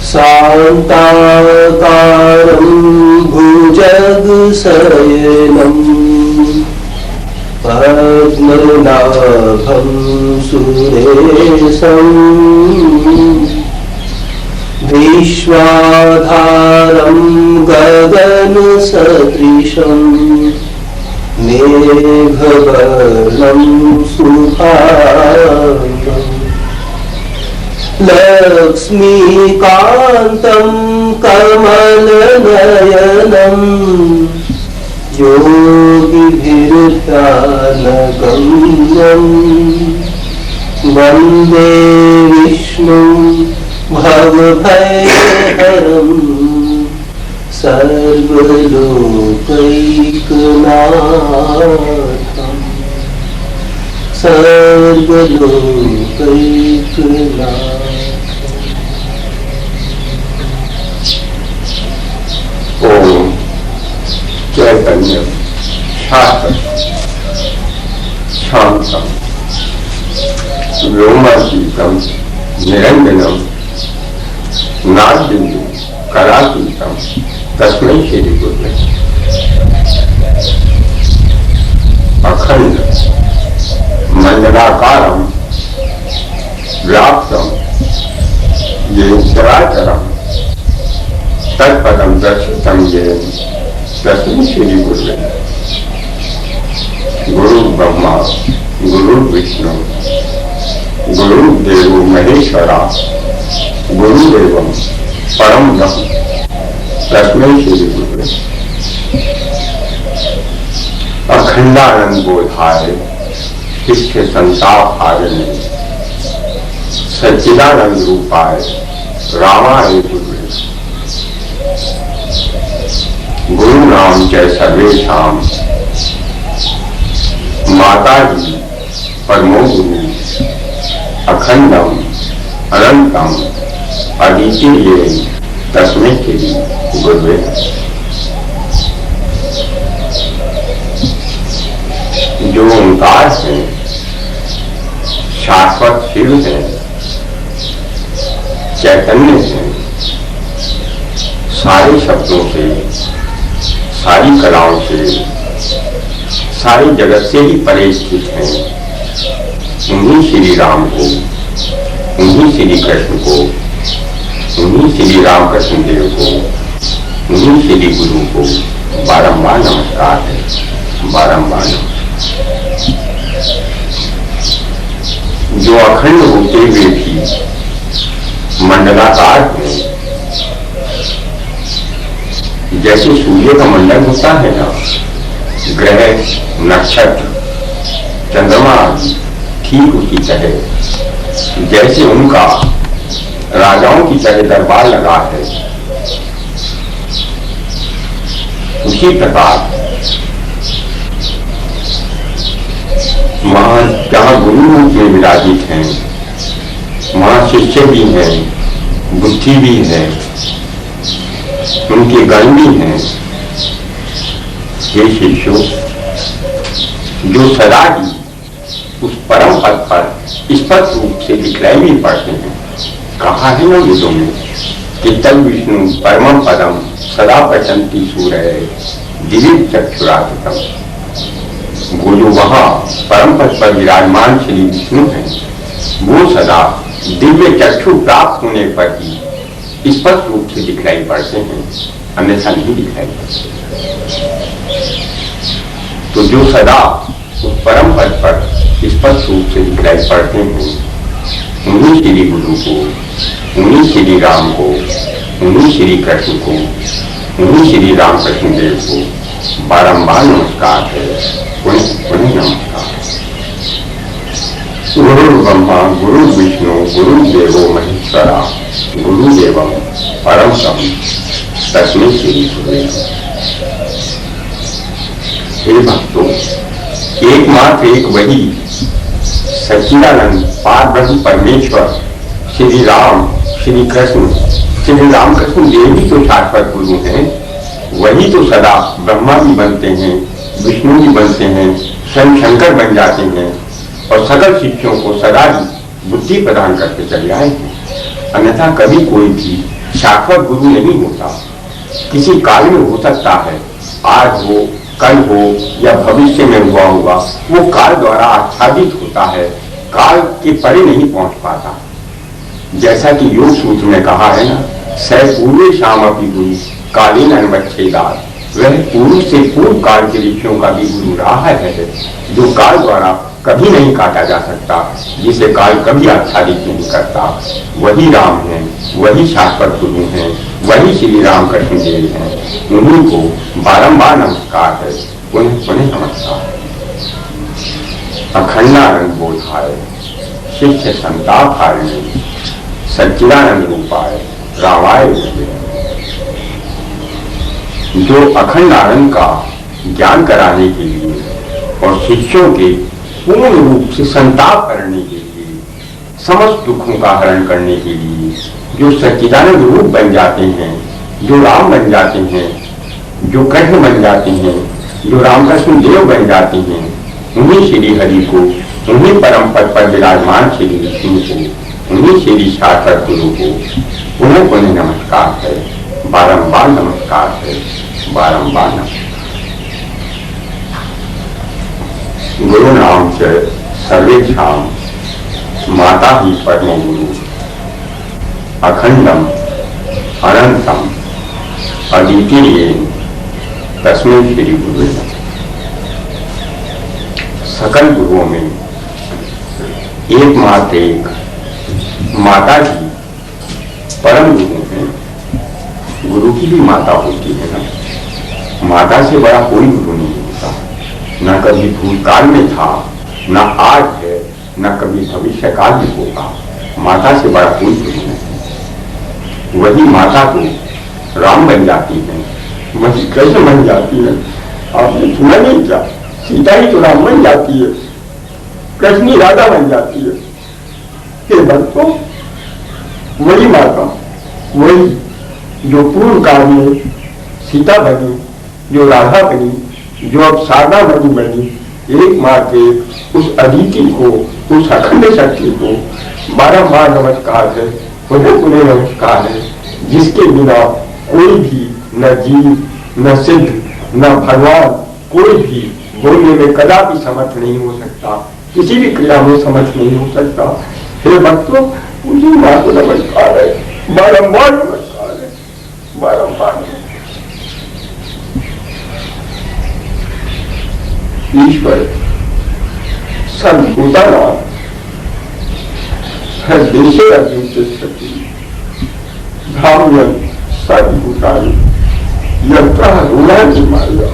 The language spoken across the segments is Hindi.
शान्ताकारं भुजगशयनं पद्मनाभं सुरेशं विश्वाधारं गगनसदृशं मेघवर्णं शुभाङ्गम् लक्ष्मीकान्तं कमलनयनं योगिभिर्ध्यानगम्यं वन्दे विष्णुं भवभयहरं सर्वलोकैकनाथम् सर्वलोकैकनाथम्। ओम चैतन्य शास्त्र शांतम व्योमातीतम निरंजनम नादबिंदु कलातीतम तस्मै श्री गुरुवे। अखंड मंडलाकारं व्याप्तं येन चराचरं तत्पदं दर्शितं येन तस्मै श्री गुरुवे। गुरु ब्रह्मा गुरु विष्णु गुरुदेवो महेश्वरा गुरुदेवं परम ब्रह्म तस्मै श्री गुरुवे। अखंडानंद बोधाय शिष्य संताप हारणे सच्चिदानंद रूपाय रामाय गुरुवे। गुरु नाम च सर्वेषां माता जी परमो गुरु अखंडम अनंतम अद्वितीय तस्मै श्री गुरुवे। जो ओंकार है शाश्वत शिव है चैतन्य है, सारे शब्दों से सारी कलाओं से सारी जगत से ही परे स्थित हैं। उन्हीं श्री राम को उन्हीं श्री कृष्ण को उन्हीं श्री रामकृष्ण देव को उन्हीं श्री गुरु को बारंबार नमस्कार है, बारंबार नमस्कार। जो अखंड होते हुए भी मंडलाकार हैं, जैसे सूर्य का मंडल होता है ना, ग्रह नक्षत्र चंद्रमा ठीक उसी तरह, जैसे उनका राजाओं की तरह दरबार लगा है, उसी प्रकार वहां जहाँ गुरु रूप में विराजित हैं, वहां शिष्य भी हैं, बुद्धि भी है, उनके गण भी हैं। ये शिष्यों जो सदा ही उस परम पद पर स्पष्ट रूप से दिखलाई भी पड़ते हैं। कहा है ना वेदों में कि तद विष्णु परमं पदम सदा पश्यन्ति सूरय दिव्य चक्षुरातम। वो जो वहाँ परम पद पर विराजमान श्री विष्णु हैं, वो सदा दिव्य चक्षु प्राप्त होने पर ही स्पष्ट रूप से दिखलाई पड़ते हैं, अन्यथा नहीं दिखलाई पड़ते। तो जो सदा उस परम पद पर स्पष्ट रूप से दिखलाई पड़ते हैं, उन्हीं श्री गुरु को उन्हीं श्री राम को उन्हीं श्री कृष्ण को उन्हीं श्री रामकृष्ण देव को बारंबार नमस्कार है, उन्हें नमस्कार। गुरु ब्रह्मा गुरु विष्णु गुरुदेवो महेश्वरा गुरुदेवं परम ब्रह्म तस्मै श्री गुरुवे। हे भक्तों, एकमात्र एक वही सच्चिदानंद पार ब्रह्म परमेश्वर श्री राम श्री कृष्ण श्री रामकृष्ण देव ही तो शाश्वत गुरु हैं। वही तो सदा ब्रह्मा भी बनते हैं, विष्णु भी बनते हैं, स्वयं शंकर बन जाते हैं और सकल शिष्यों को सदा ही बुद्धि प्रदान करके चले आए हैं। अन्यथा कभी कोई भी शाश्वत गुरु नहीं होता, किसी काल में हो सकता है, आज हो, कल हो या भविष्य में हुआ होगा, वो काल द्वारा आच्छादित होता है, काल के परे नहीं पहुंच पाता। जैसा कि योग सूत्र में कहा है ना, सै पूर्वे शाम अपनी गुरु कालीन अनुच्छेदात, वह पूर्व से पूर्व काल के ऋषियों का भी गुरु रहा है, जो काल द्वारा कभी नहीं काटा जा सकता, जिसे काल कभी आच्छादित नहीं करता। वही राम है, वही शाश्वत गुरु हैं, वही श्री राम कृष्ण देव हैं। उन्हीं को बारंबार नमस्कार है, पुनः पुनः नमस्कार। अखंडानंद बोधाय शिष्य संताप हारिणे सच्चिदानंद रूपाय रामाय विद्महे। जो अखंड आनंद का ज्ञान कराने के लिए और शिष्यों के पूर्ण रूप से संताप करने के लिए, समस्त दुखों का हरण करने के लिए, जो सच्चिदानंद रूप बन जाते हैं, जो राम बन जाते हैं, जो कृष्ण बन जाते हैं, जो रामकृष्ण देव बन जाते हैं, उन्हीं श्री हरि को, उन्हीं परम पद पर विराजमान श्री विष्णु को, उन्हीं श्री शाश्वत गुरु को पुनः पुनः नमस्कार है, बारंबार नमस्कार है, बारंबार नमस्कार। गुरु नाम से सर्वेक्षाम माता ही परम गुरु अखंडम अनंतम अद्वितीय तस्मै श्री गुरु नमः। सकल गुरुओं में एकमात्र एक माता जी परम गुरु हैं। गुरु की भी माता होती है ना, माता से बड़ा कोई गुरु नहीं होता, न कभी भूतकाल में था, न आज है, न कभी भविष्य काल में होगा। माता से बड़ा कोई गुरु नहीं। वही माता को राम बन जाती है, वही कृष्ण बन जाती है। आपने सुना नहीं क्या, सीता ही तो राम बन जाती है, कृष्ण ही राधा बन जाती है। हे भक्तों, वही माता, वही जो पूर्व काल में सीता बनी, जो राधा बनी, जो अब शारदा बनी बनी, एकमात्र उस अदिति को, उस अखंड शक्ति को बारंबार नमस्कार है, पुनः पुनः नमस्कार है, जिसके बिना कोई भी न जीव, न सिद्ध, न भगवान, कोई भी बोलने में कदापि समर्थ नहीं हो सकता, किसी भी क्रिया में समर्थ नहीं हो सकता। हे भक्तों, उसी मां को नमस्कार है, बारंबार नमस्कार है, बारंबार। ईश्वर सर्वभूतानां हृदयेषु तिष्ठति धाम्यं सर्वभूतानि यत्रः रूढानि माया।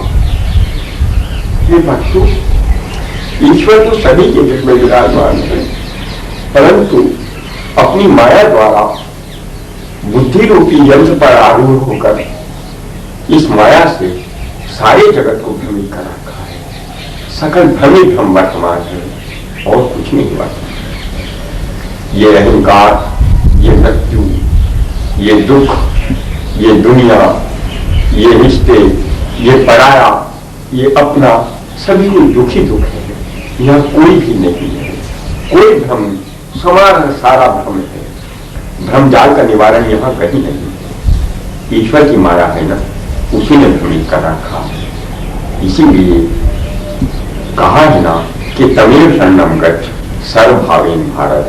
ये भक्तों, ईश्वर तो सभी के दिल में विराजमान है, परंतु अपनी माया द्वारा बुद्धि रूपी यंत्र पर आरूढ़ होकर इस माया से सारे जगत को भ्रमित कर रखा है। सकल भ्रमित भ्रम वर्तमान है और कुछ नहीं वर्तमान। ये अहंकार, ये मृत्यु, ये दुख, ये दुनिया, ये रिश्ते, ये पराया, ये अपना, सभी को दुखी दुख है। यह कोई भी नहीं है, कोई भ्रम, सारा भ्रम है। भ्रम जाल का निवारण यहाँ कहीं नहीं। ईश्वर की माया है ना, उसी ने भ्रमित कर रखा। इसीलिए कहा है ना कि तमेव शरणम गच्छ सर्वभावेन भारत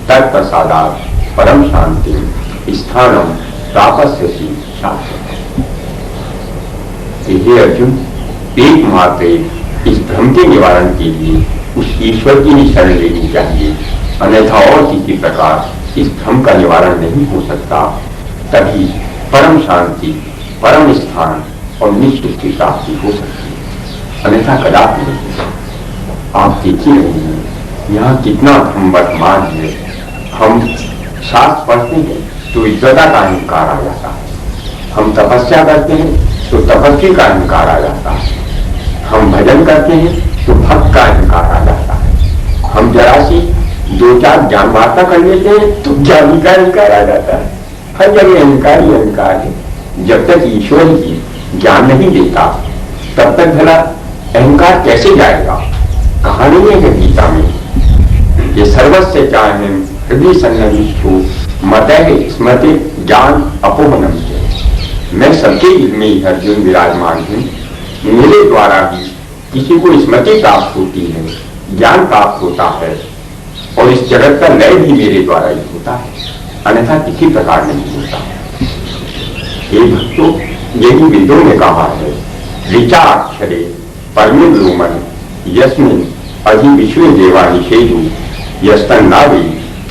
तत्प्रसादात् परम शांति स्थानम प्रापस्यसि शाश्वतम्। हे अर्जुन, एकमात्र इस भ्रम के निवारण के लिए उस ईश्वर की ही शरण लेनी चाहिए, अन्यथा और किसी प्रकार इस भ्रम का निवारण नहीं हो सकता। तभी परम शांति, परम स्थान और निश्चित की प्राप्ति हो सकती है, अन्यथा कदापि नहीं। आप देखिए रही यहाँ कितना भ्रम वर्तमान है। हम शास्त्र पढ़ते हैं तो इज्जता का अहंकार आ जाता है, हम तपस्या करते हैं तो तपस्वी का अहंकार आ जाता है, हम भजन करते हैं तो भक्त का अहंकार आ जाता है, हम जरा सी दो चार ज्ञान वार्ता कर लेते हैं तो ज्ञानी का अहंकार आ जाता है। हर जगह अहंकार ही अहंकार है। जब तक ईश्वर ही ज्ञान नहीं देता तब तक भला अहंकार कैसे जाएगा। कहा नहीं है कि गीता में ये सर्वस्व चाहे हृदय सन्निष्ठो मत स्मृति ज्ञान अपोहनम है। मैं सबके दिल में ही अर्जुन विराजमान हूँ। मेरे द्वारा भी किसी को स्मृति प्राप्त होती है, ज्ञान प्राप्त होता है, और इस जगत का लय भी मेरे द्वारा ही होता है, अन्यथा किसी प्रकार नहीं होता। हे भक्तों, यही वेदों ने कहा है, ऋचा अक्षरे परमिर्लोमन यस्मिन अधि विश्व देवा निषेधु यस्तन नावे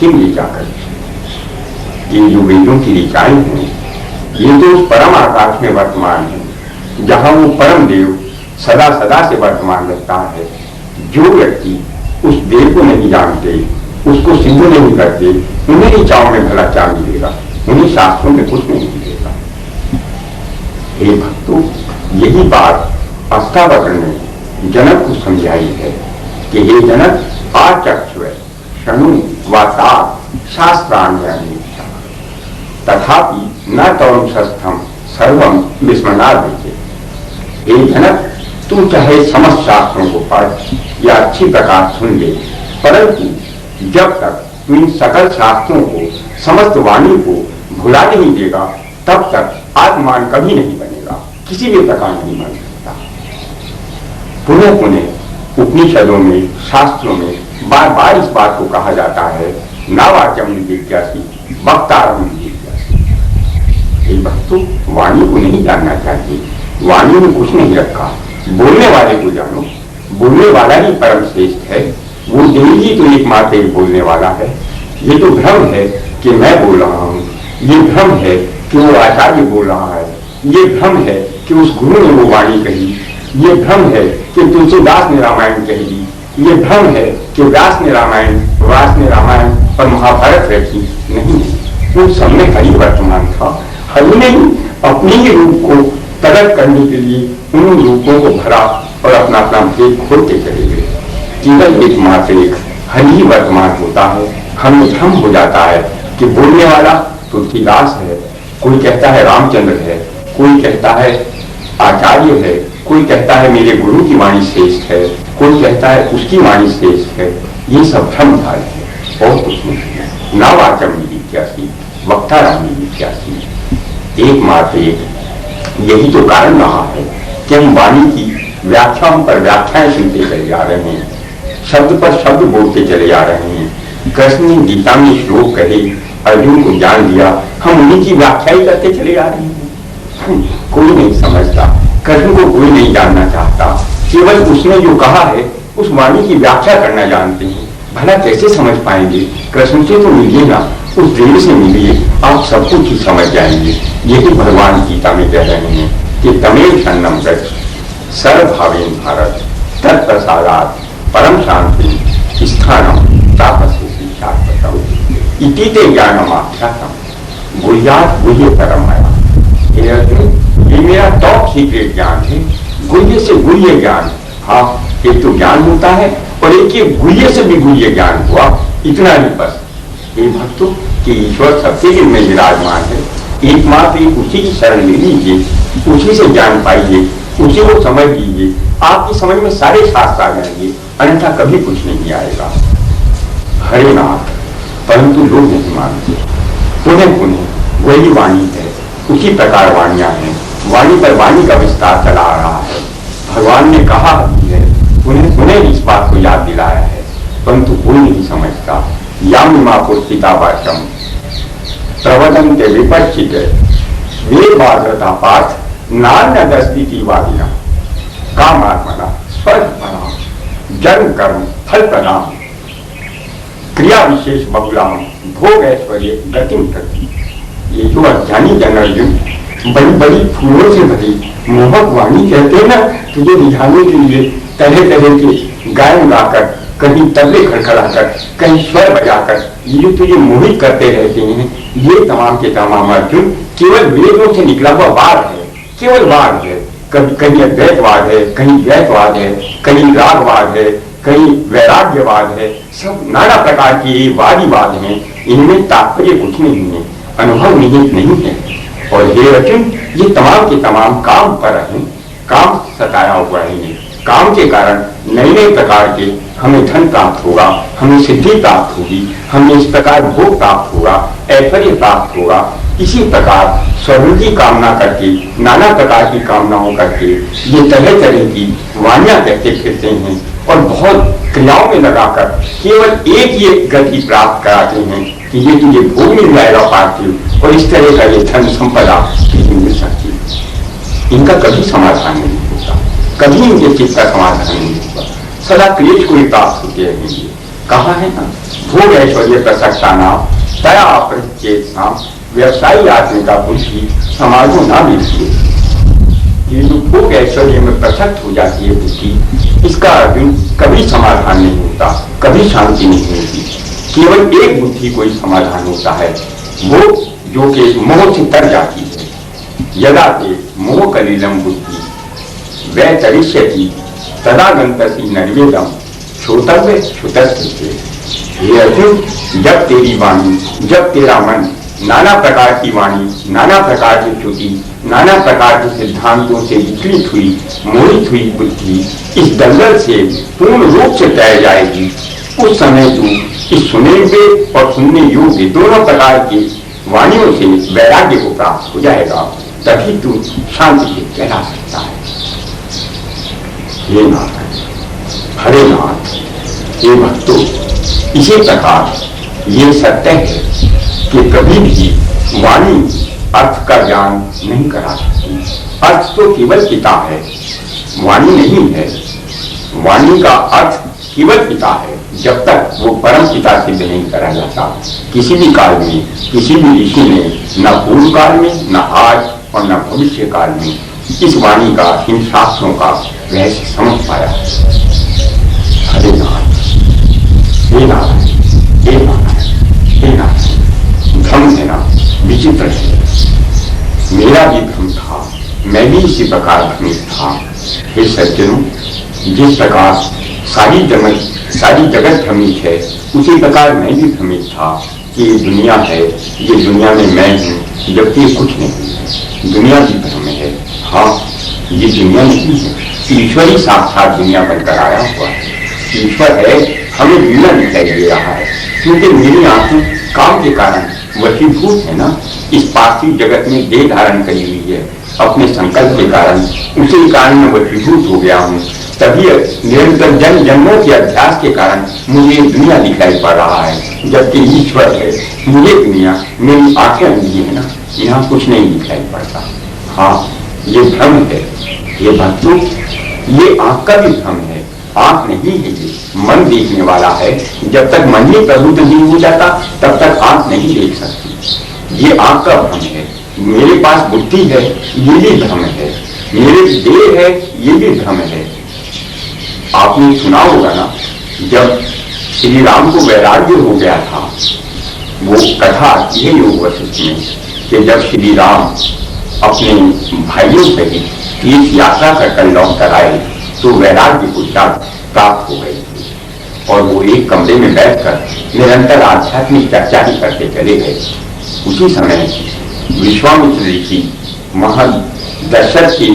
किम ऋचा कर। ये जो वेदों की ऋचाएं हैं, ये तो उस परम आकाश में वर्तमान है, जहां वो परम देव सदा सदा से वर्तमान रहता है। जो व्यक्ति उस देव को नहीं जानते, उसको सिद्ध नहीं करते, उन्हें ऋचाओं में भला क्या मिलेगा, उन्हें शास्त्रों में कुछ नहीं मिलेगा। हे भक्तों, यही बात अष्टावक्र ने जनक को समझाई है कि हे जनक, आचक्षुः शृणु वाता शास्त्राण्यनि तथापि न तौम शस्थम सर्वम विस्मृणात्। हे जनक, तू चाहे समस्त शास्त्रों को पढ़ या अच्छी प्रकार सुन ले, परंतु जब तक तू इन सकल शास्त्रों को, समस्त वाणी को भुला नहीं देगा, तब तक आत्मान कभी नहीं बनेगा, किसी भी प्रकार नहीं बन सकता। पुनः पुनः उपनिषदों में, शास्त्रों में बार बार इस बात को कहा जाता है, नावाचम जिज्ञासी वक्तारम जिज्ञासी। हे भक्तों, वाणी को नहीं जानना चाहिए, वाणी में कुछ नहीं रखा, बोलने वाले को जानो। बोलने वाला ही परम श्रेष्ठ है, वो देव ही तो एकमात्र एक बोलने वाला है। ये तो भ्रम है कि मैं बोल रहा हूँ, ये भ्रम है कि वो आचार्य बोल रहा है, ये भ्रम है कि उस गुरु ने वो वाणी कही, ये भ्रम है कि तुलसीदास ने रामायण कह दी, ये भ्रम है कि व्यास ने रामायण और महाभारत रची। नहीं, उन सब में हरि वर्तमान था। हरि ने अपने ही रूप को प्रकट करने के लिए उन रूपों को भरा और अपना अपना भेद खोलते चले गए। केवल एकमात्र एक हरि ही वर्तमान होता है। हमें भ्रम हो जाता है कि बोलने वाला तुलसीदास है, कोई कहता है रामचंद्र है, कोई कहता है आचार्य है, कोई कहता है मेरे गुरु की वाणी श्रेष्ठ है, कोई कहता है उसकी वाणी श्रेष्ठ है। ये सब भ्रम था और कुछ नहीं है। नावाचम जिज्ञासी वक्तारम जिज्ञासी। एकमात्र एक यही तो कारण रहा है कि हम वाणी की व्याख्याओं पर व्याख्याएं सुनते चले जा रहे हैं, शब्द पर शब्द बोलते चले जा रहे हैं। कृष्ण ने गीता में श्लोक कहे, अर्जुन को ज्ञान दिया, हम उन्हीं की व्याख्या ही करते चले जा रहे हैं। कोई नहीं समझता, कृष्ण को कोई नहीं जानना चाहता, केवल उसने जो कहा है उस वाणी की व्याख्या करना जानते हैं। भला कैसे समझ पाएंगे? कृष्ण से तो मिलिए ना, उस देव से मिलिए, आप सब कुछ ही समझ जाएंगे। यही भगवान गीता में कह रहे हैं कि तमेव शरणम गच्छ सर्वभावेन भारत तत्प्रसादात् परम शांति स्थानम तापस्यसि शाश्वतम् इति ते ज्ञानमाख्यातम् गुह्यात् गुह्यतरमया। हे अर्जुन, ये मेरा टॉप सीक्रेट ज्ञान है, गुह्य से गुह्य ज्ञान। हाँ, एक तो ज्ञान होता है और एक ये गुह्य से भी गुह्य ज्ञान हुआ, इतना ही बस। ये भक्तों कि ईश्वर सबके दिल में विराजमान है, एकमात्र एक उसी की शरण ले लीजिए, उसी से ज्ञान पाइए, उसी को समझ लीजिए, आपकी समझ में सारे शास्त्र आ जाएंगे, अन्यथा कभी कुछ नहीं आएगा। हरे नाथ, परंतु लोग नहीं मानते। पुनः पुनः वही वाणी है, उसी प्रकार वाणियां हैं, वाणी पर वाणी का विस्तार चला आ रहा है। भगवान ने कहा भी है, उन्हें पुनः इस बात को याद दिलाया है, परंतु कोई नहीं समझता। यामिमा पुस्तिका वाचम प्रवदन्ते विपश्चित वेदवादता पाठ नान्यदस्ति वादिना कामात्मना स्वर्गपराम जन्म कर्म फल प्रदान क्रिया विशेष बहुलाम भोग ऐश्वर्य गतिम प्रति। ये जो अज्ञानी जन अर्जुन बड़ी बड़ी फूलों से भरी मोहक वाणी कहते हैं ना, तुझे रिझाने के लिए तरह तरह के गायन गाकर, कहीं तबले खड़खड़ाकर, कहीं स्वर बजाकर ये जो तुझे मोहित करते रहते हैं, ये तमाम के तमाम अर्जुन केवल वेदों से निकला हुआ वाद है, केवल वाद है। कहीं अद्वैतवाद है, कहीं द्वैतवाद है, कहीं रागवाद है, कहीं वैराग्यवाद है, सब नाना प्रकार के ये वाद हैं। इनमें तात्पर्य कुछ नहीं है, अनुभव निहित नहीं है। और हे अर्जुन, ये तमाम के तमाम काम पर हैं, काम सताया हुआ है। काम के कारण नए नए प्रकार के हमें धन प्राप्त होगा, हमें सिद्धि प्राप्त होगी, हमें इस प्रकार भोग प्राप्त होगा, ऐश्वर्य प्राप्त होगा, इसी प्रकार स्वर्ग की कामना करके, नाना प्रकार की कामनाओं करके ये तरह तरह की वाणियां कहते फिरते हैं और बहुत क्रियाओं में लगाकर केवल एक ये गति प्राप्त कराते हैं कि ये तुझे भोग मिल जाएगा पार्थिव और इस तरह का ये धन संपदा मिल सकती है। इनका कभी समाधान नहीं होता, कभी इनके चित्त का समाधान नहीं होगा, सदा क्लेश को ही प्राप्त होते रहेंगे। कहा है ना, भोग ऐश्वर्य प्रसक्ता नाम तया अपरिचेत नाम व्यवसायी आदमी का बुद्धि समाजो ना मिलती। ये जो भोग ऐश्वर्य में प्रसक्त हो जाती है बुद्धि, इसका कभी समाधान नहीं होता, कभी शांति नहीं होती। केवल एक बुद्धि को ही समाधान होता है, वो जो कि मोह से तर जाती है। यदा ते मोह कलिलम बुद्धि वै तरिष्यति तदा गंतसी नर्वेदम श्रोतव्य श्रुतस्य। हे अर्जुन, जब तेरी वाणी, जब तेरा मन नाना प्रकार की वाणी, नाना प्रकार की श्रुति, नाना प्रकार के सिद्धांतों से विचलित हुई, मोहित हुई बुद्धि इस दलदल से पूर्ण रूप से तैर जाएगी, उस समय तू इस सुनेंगे और सुनने योग्य दोनों प्रकार की वाणियों से वैराग्य को प्राप्त हो जाएगा, तभी तू शांति से कहला सकता है। हे नाथ, हरे नाथ, हे भक्तों, इसी प्रकार ये सत्य है कि कभी भी वाणी अर्थ का ज्ञान नहीं करा सकती। अर्थ तो केवल पिता है, वाणी नहीं है। वाणी का अर्थ केवल पिता है, जब तक वो परम पिता सिद्ध नहीं करा जाता। किसी भी काल में, किसी भी ऋषि ने न पूर्व काल में, न आज और न भविष्य काल में इस वाणी का, इन शास्त्रों का रहस्य समझ पाया। हरे नाथ, हे नारायण, हे नारायण, हे नारायण। भ्रम है ना, विचित्र है। मेरा भी भ्रम था, मैं भी इसी प्रकार भ्रमित था। हे सज्जनों, जिस प्रकार सारी जगत भ्रमित है, उसी प्रकार मैं भी भ्रमित था कि ये दुनिया है, ये दुनिया में मैं हूँ, जबकि कुछ नहीं है। दुनिया भी भ्रम है। हाँ, ये दुनिया नहीं है, ईश्वर ही साक्षात दुनिया बनकर आया हुआ है। ईश्वर है, हमें दुनिया दिखाई दे रहा है, क्योंकि मेरी आंखें काम के कारण वशीभूत है ना, इस पार्थिव जगत में देह धारण करी हुई है। अपने संकल्प के कारण, उसी कारण में वशीभूत हो गया हूँ। तभी निरंतर जन्मों के अभ्यास के कारण मुझे दुनिया दिखाई पड़ रहा है, जबकि ईश्वर है। मुझे दुनिया, मेरी आंखें अंधी है ना, यहाँ कुछ नहीं दिखाई पड़ता। हाँ, ये भ्रम है। ये भक्तों, ये आंख का भी भ्रम है। आंख नहीं है, ये मन देखने वाला है। जब तक मन ही प्रबुद्ध नहीं हो जाता, तब तक आंख नहीं देख सकती। ये आंख का भ्रम है। मेरे पास बुद्धि है, ये भी भ्रम है। मेरे देह है, ये भी भ्रम है। आपने सुना होगा ना, जब श्री राम को वैराग्य हो गया था, वो कथा यही योग वशिष्ठ में कि जब श्री राम अपने भाइयों सहित तीर्थ यात्रा कर लौट कर आए, तो वैराग्य को प्राप्त हो गई थी और वो एक कमरे में बैठकर निरंतर आध्यात्मिक चर्चा ही करते चले गए। उसी समय विश्वामित्र ऋषि महल दशरथ के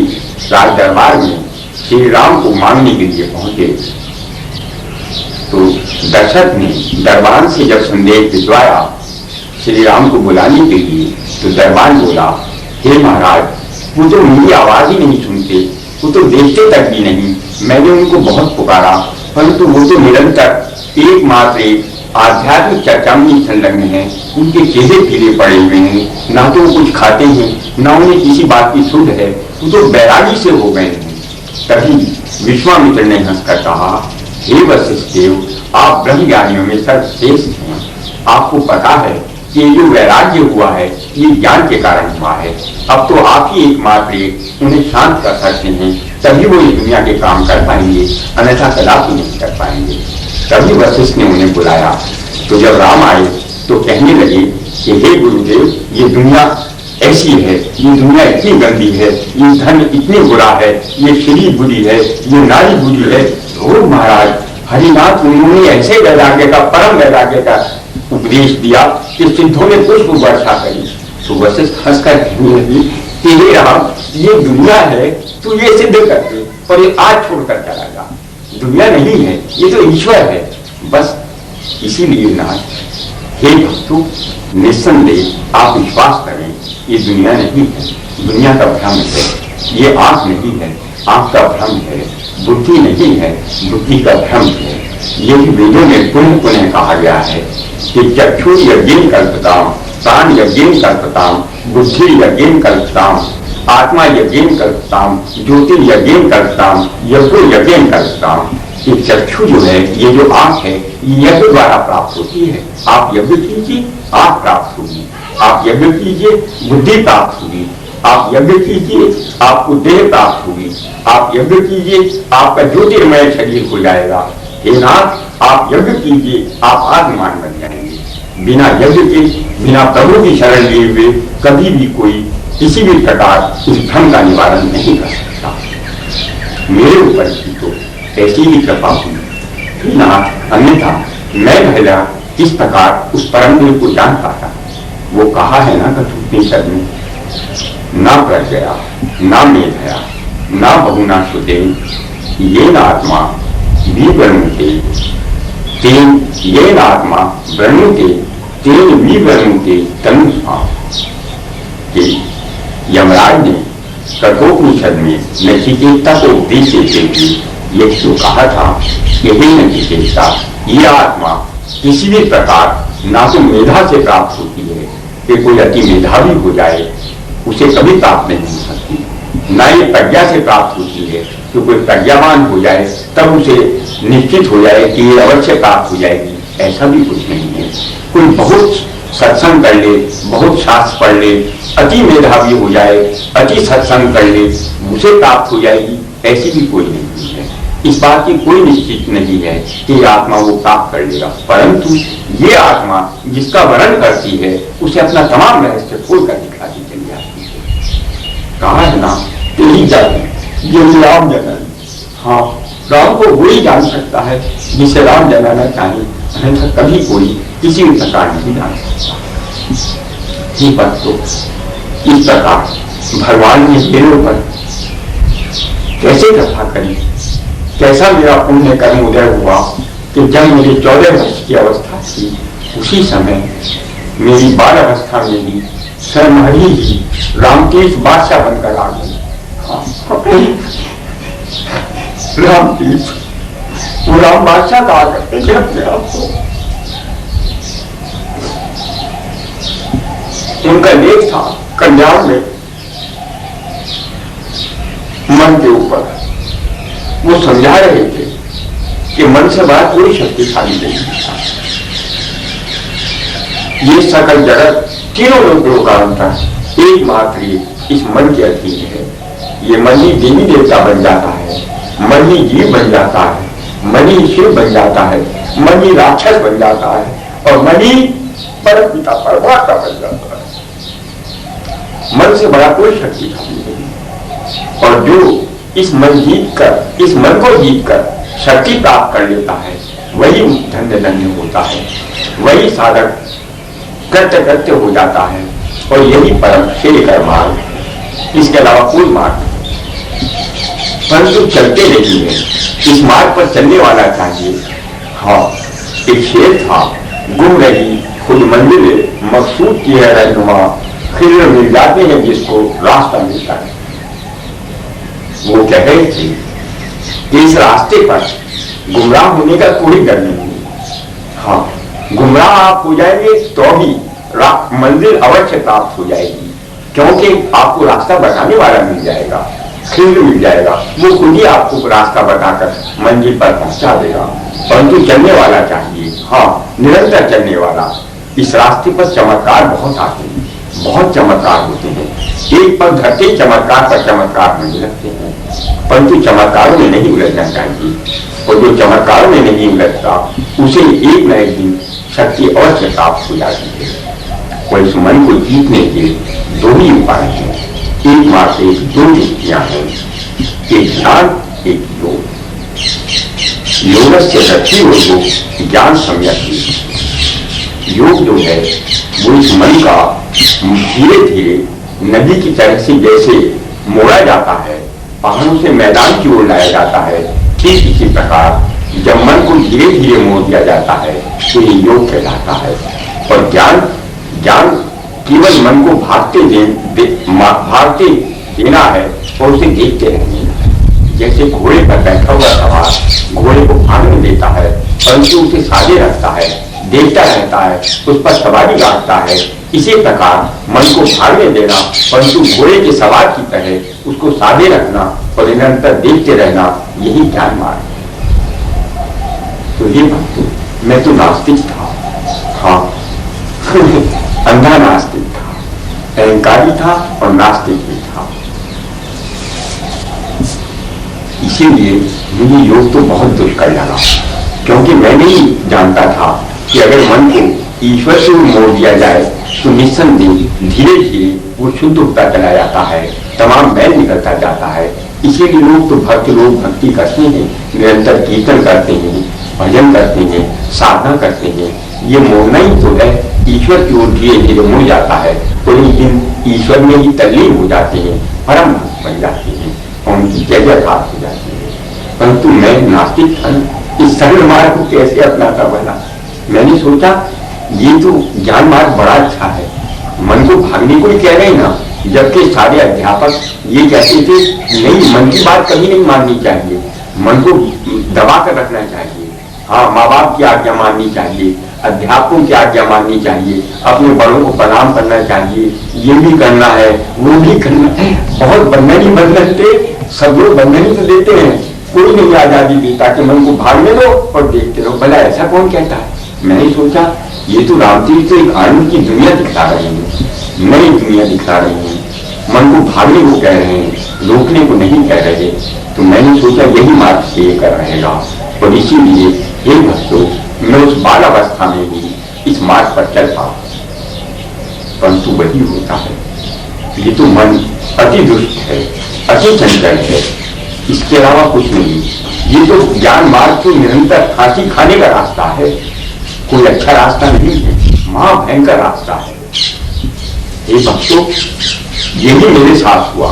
राज दरबार में श्री राम को मांगने के लिए पहुंचे। तो दशरथ ने दरबार से जब संदेश भिजवाया श्री राम को बुलाने के लिए, तो दरबार बोला, हे महाराज, वो तो मेरी आवाज ही नहीं सुनते, वो तो देखते तक भी नहीं। मैंने उनको बहुत पुकारा, परंतु वो तो निरंतर एकमात्र आध्यात्मिक चर्चा में संलग्न है। उनके चेहरे पीले पड़े हुए हैं, ना तो वो कुछ खाते हैं, ना उन्हें किसी बात की सुध है, वो तो बैरागी से हो गए हैं। तभी विश्वामित्र ने हंसकर कहा, हे वशिष्ठ देव, आप ब्रह्म ज्ञानियों में सर्वश्रेष्ठ हैं। आपको पता है कि ये जो वैराग्य हुआ है, ये ज्ञान के कारण हुआ है। अब तो आप ही एकमात्र उन्हें शांत कर सकते हैं, तभी वो इस दुनिया के काम कर पाएंगे, अन्यथा कदापि नहीं कर पाएंगे। तभी वशिष्ठ ने उन्हें बुलाया। तो जब राम आए तो कहने लगे कि हे गुरुदेव, ये दुनिया ऐसी है, ये दुनिया इतनी गंदी है, ये धन इतनी बुरा है, ये शरीर बुरी है, ये नारी बुरी है। तो महाराज हरिनाथ, उन्होंने ऐसे वैराग्य का, परम वैराग्य का उपदेश दिया कि सिद्धों ने पुष्प वर्षा करी। तो वशिष्ठ हंसकर कहने लगी कि हे राम, ये दुनिया है, तू ये सिद्ध करते और ये आज छोड़कर चला जा। दुनिया नहीं है, ये तो ईश्वर है। बस इसीलिए नाथ, हे भक्तों, निस्संदेह आप विश्वास करें, ये दुनिया नहीं है, दुनिया का भ्रम है। ये आंख नहीं है, आंख का भ्रम है। बुद्धि नहीं है, बुद्धि का भ्रम है। यही वेदों में पुनः पुनः कहा गया है कि चक्षु यज्ञेन कल्पताम, प्राण यज्ञेन कल्पताम, बुद्धि यज्ञेन कल्पताम, आत्मा यज्ञेन कल्पताम, ज्योति यज्ञेन कल्पताम, यज्ञो यज्ञेन कल्पताम। ये चक्षु जो है, ये जो आंख है, ये यज्ञ द्वारा प्राप्त होती है। आप यज्ञ कीजिए, आंख प्राप्त होगी। आप यज्ञ कीजिए, बुद्धि प्राप्त होगी। आप यज्ञ कीजिए, आपको देह प्राप्त होगी। आप यज्ञ कीजिए, आपका ज्योतिर्मय शरीर हो जाएगा। हे नाथ, आप यज्ञ कीजिए, आप आत्मान बन जाएंगे। बिना यज्ञ के, बिना प्रभु की शरण लिए हुए कभी भी कोई किसी भी प्रकार उस भ्रम का निवारण नहीं कर सकता। मेरे ऊपर की तो ऐसी ही कृपा हुई ना, अन्यथा मैं भला किस प्रकार उस परम देव को जान पाता। वो कहा है ना कठोपनिषद में, ना प्रज्ञया ना मेधया ना बहुना सुदेव ये न आत्मा विवृणुते तेन, ये न आत्मा वृणुते तेन विवृणुते तनुस्वा। यमराज ने कठोपनिषद में नचिकेता को उपदेश देते हुए ये तो कहा था कि हे नचिकेता, ये आत्मा किसी भी प्रकार ना तो मेधा से प्राप्त होती है कि कोई अति मेधावी हो जाए, उसे कभी प्राप्त नहीं हो सकती। ना ये प्रज्ञा से प्राप्त होती है कि कोई प्रज्ञावान हो जाए तब उसे निश्चित हो जाए कि ये अवश्य प्राप्त हो जाएगी, ऐसा भी कुछ नहीं है। कोई बहुत सत्संग कर ले, बहुत शास्त्र पढ़ ले, अति मेधावी हो जाए, अति सत्संग कर ले, उसे प्राप्त हो जाएगी, ऐसी भी कोई नहीं है। इस बात की कोई निश्चित नहीं है कि आत्मा वो प्राप्त कर लेगा, परंतु ये आत्मा जिसका वर्णन करती है उसे अपना तमाम रहस्य खोलकर दिखाती चली जाती है। कहा है ना, तेरी जाति ये राम जनन। हाँ, राम को वही जान सकता है जिसे राम जनाना चाहिए, अन्यथा कभी कोई किसी भी प्रकार नहीं जान सकता। ये बात तो इस प्रकार भगवान ने मेरे ऊपर कैसे कृपा करी, कैसा मेरा पुण्य कर्म उदय हुआ कि जब मेरी 14 वर्ष की अवस्था थी, उसी समय मेरी बाल अवस्था में भी स्वयं हरि जी रामकेश बादशाह बनकर आ गए। रामकेश, वो राम बादशाह कहा करते थे अपने आप को। उनका लेख था कल्याण में, मन के ऊपर वो समझा रहे थे कि मन से बड़ा कोई शक्तिशाली नहीं था। ये सकल जगत तीनों लोगों का अंतर एकमात्र इस मन के अधीन है। ये मन ही देवी देवता बन जाता है, मन ही जीव बन जाता है, मन ही शिव बन जाता है, मन ही राक्षस बन जाता है और मन ही परम पिता परमात्मा बन जाता है। मन से बड़ा कोई शक्तिशाली नहीं। और जो इस मन को जीत कर शक्ति प्राप्त कर लेता है, वही धन्य धन्य होता है, वही साधक कृत्य कृत्य हो जाता है और यही परम श्रेयकर मार्ग, इसके अलावा कोई मार्ग नहीं। परंतु चलते नहीं है, इस मार्ग पर चलने वाला चाहिए। हाँ, एक शेर था, गुम रही खुद मंजिल मकसूद की है रहनुमा, फिर मिल जाते हैं जिसको रास्ता मिलता है। वो कह रहे थे कि इस रास्ते पर गुमराह होने का कोई डर नहीं है। हाँ, गुमराह आप हो जाएंगे तो भी मंजिल अवश्य प्राप्त हो जाएगी, क्योंकि आपको रास्ता बताने वाला मिल जाएगा, खिंड मिल जाएगा, वो खुद ही आपको रास्ता बताकर मंजिल पर पहुंचा देगा। परंतु चलने वाला चाहिए, हाँ, निरंतर चलने वाला। इस रास्ते पर चमत्कार बहुत आते हैं, बहुत चमत्कार होते हैं। एक पग धरते चमत्कार पर चमत्कार नहीं लगते हैं, परंतु चमत्कारों में नहीं उलझना चाहिए। और जो चमत्कारों में नहीं उलझता उसे एक न एक दिन शक्ति अवश्य प्राप्त हो जाती है। और इस मन को जीतने के दो ही उपाय हैं, एक मात्र दो युक्तियां हैं, एक ज्ञान एक योग। योग से रखी हो योग ज्ञान सम्यक। योग जो है वो इस मन का धीरे धीरे नदी की तरह से जैसे मोड़ा जाता है, पहाड़ों से मैदान की ओर लाया जाता है, ठीक इसी प्रकार जब मन को धीरे धीरे मोड़ दिया जाता है तो ये योग कहलाता है। और ज्ञान केवल मन को भागते देना है और उसे देखते रहने है। जैसे घोड़े पर बैठा हुआ सवार घोड़े को भागने देता है परंतु उसे साझे रखता है, देखता रहता है, उस पर सवारी काटता है। इसी प्रकार मन को भागने देना परंतु घोड़े के सवार की तरह उसको साझे रखना और निरंतर देखते रहना, यही ज्ञान मार्ग है। तो ये भक्तों, मैं तो नास्तिक था, हाँ अंधा नास्तिक था, अहंकारी था और नास्तिक भी था। इसीलिए मुझे योग तो बहुत दुष्कर लगा, क्योंकि मैं नहीं जानता था कि अगर मन को ईश्वर से मोड़ दिया जाए तो निस्संदेह धीरे धीरे वो शुद्ध होता चला जाता है, तमाम मैल निकलता जाता है। इसीलिए लोग तो भक्त लोग भक्ति करते हैं, निरंतर कीर्तन करते हैं, भजन करते हैं, साधना करते हैं। ये मोड़ना ही तो है, ईश्वर की ओर धीरे धीरे मुड़ जाता है और एक दिन ईश्वर में ही तल्लीन हो जाते हैं, परम भक्त बन जाते हैं और उनकी जय जयकार हो जाती है। परंतु मैं नास्तिक था, इस सरल मार्ग को कैसे अपनाता बना। मैंने सोचा ये तो ज्ञान मार्ग बड़ा अच्छा है, मन को भागने को ही कह रहे हैं ना, जबकि सारे अध्यापक ये कहते थे नहीं, मन की बात कभी नहीं माननी चाहिए, मन को दबा कर रखना चाहिए। हाँ, माँ बाप की आज्ञा माननी चाहिए, अध्यापकों की आज्ञा माननी चाहिए, अपने बड़ों को प्रणाम करना चाहिए, ये भी करना है, वो भी करना है। बहुत बंधन ही बंधन थे, सब लोग बंधन ही तो देते हैं, कोई नहीं आजादी देता कि मन को भागने दो और देखते रहो। भला ऐसा कौन कहता है। मैंने सोचा ये तो रामतीर्थ तो एक आनंद की दुनिया दिखा रहे हैं, नई दुनिया दिखा रहे हैं, मन को भागने को कह रहे हैं, रोकने को नहीं कह रहे। तो मैंने सोचा यही मार्ग से कर रहेगा और इसीलिए हे भक्तों, मैं उस बाल अवस्था में ही इस मार्ग पर चल पाऊं। परंतु वही होता है, ये तो मन अति दुष्ट है, अति चंचल है, इसके अलावा कुछ नहीं। ये तो ज्ञान मार्ग को निरंतर फांसी खाने का रास्ता है, कोई अच्छा रास्ता नहीं है, महाभयंकर रास्ता है। हे भक्तों, यही मेरे साथ हुआ।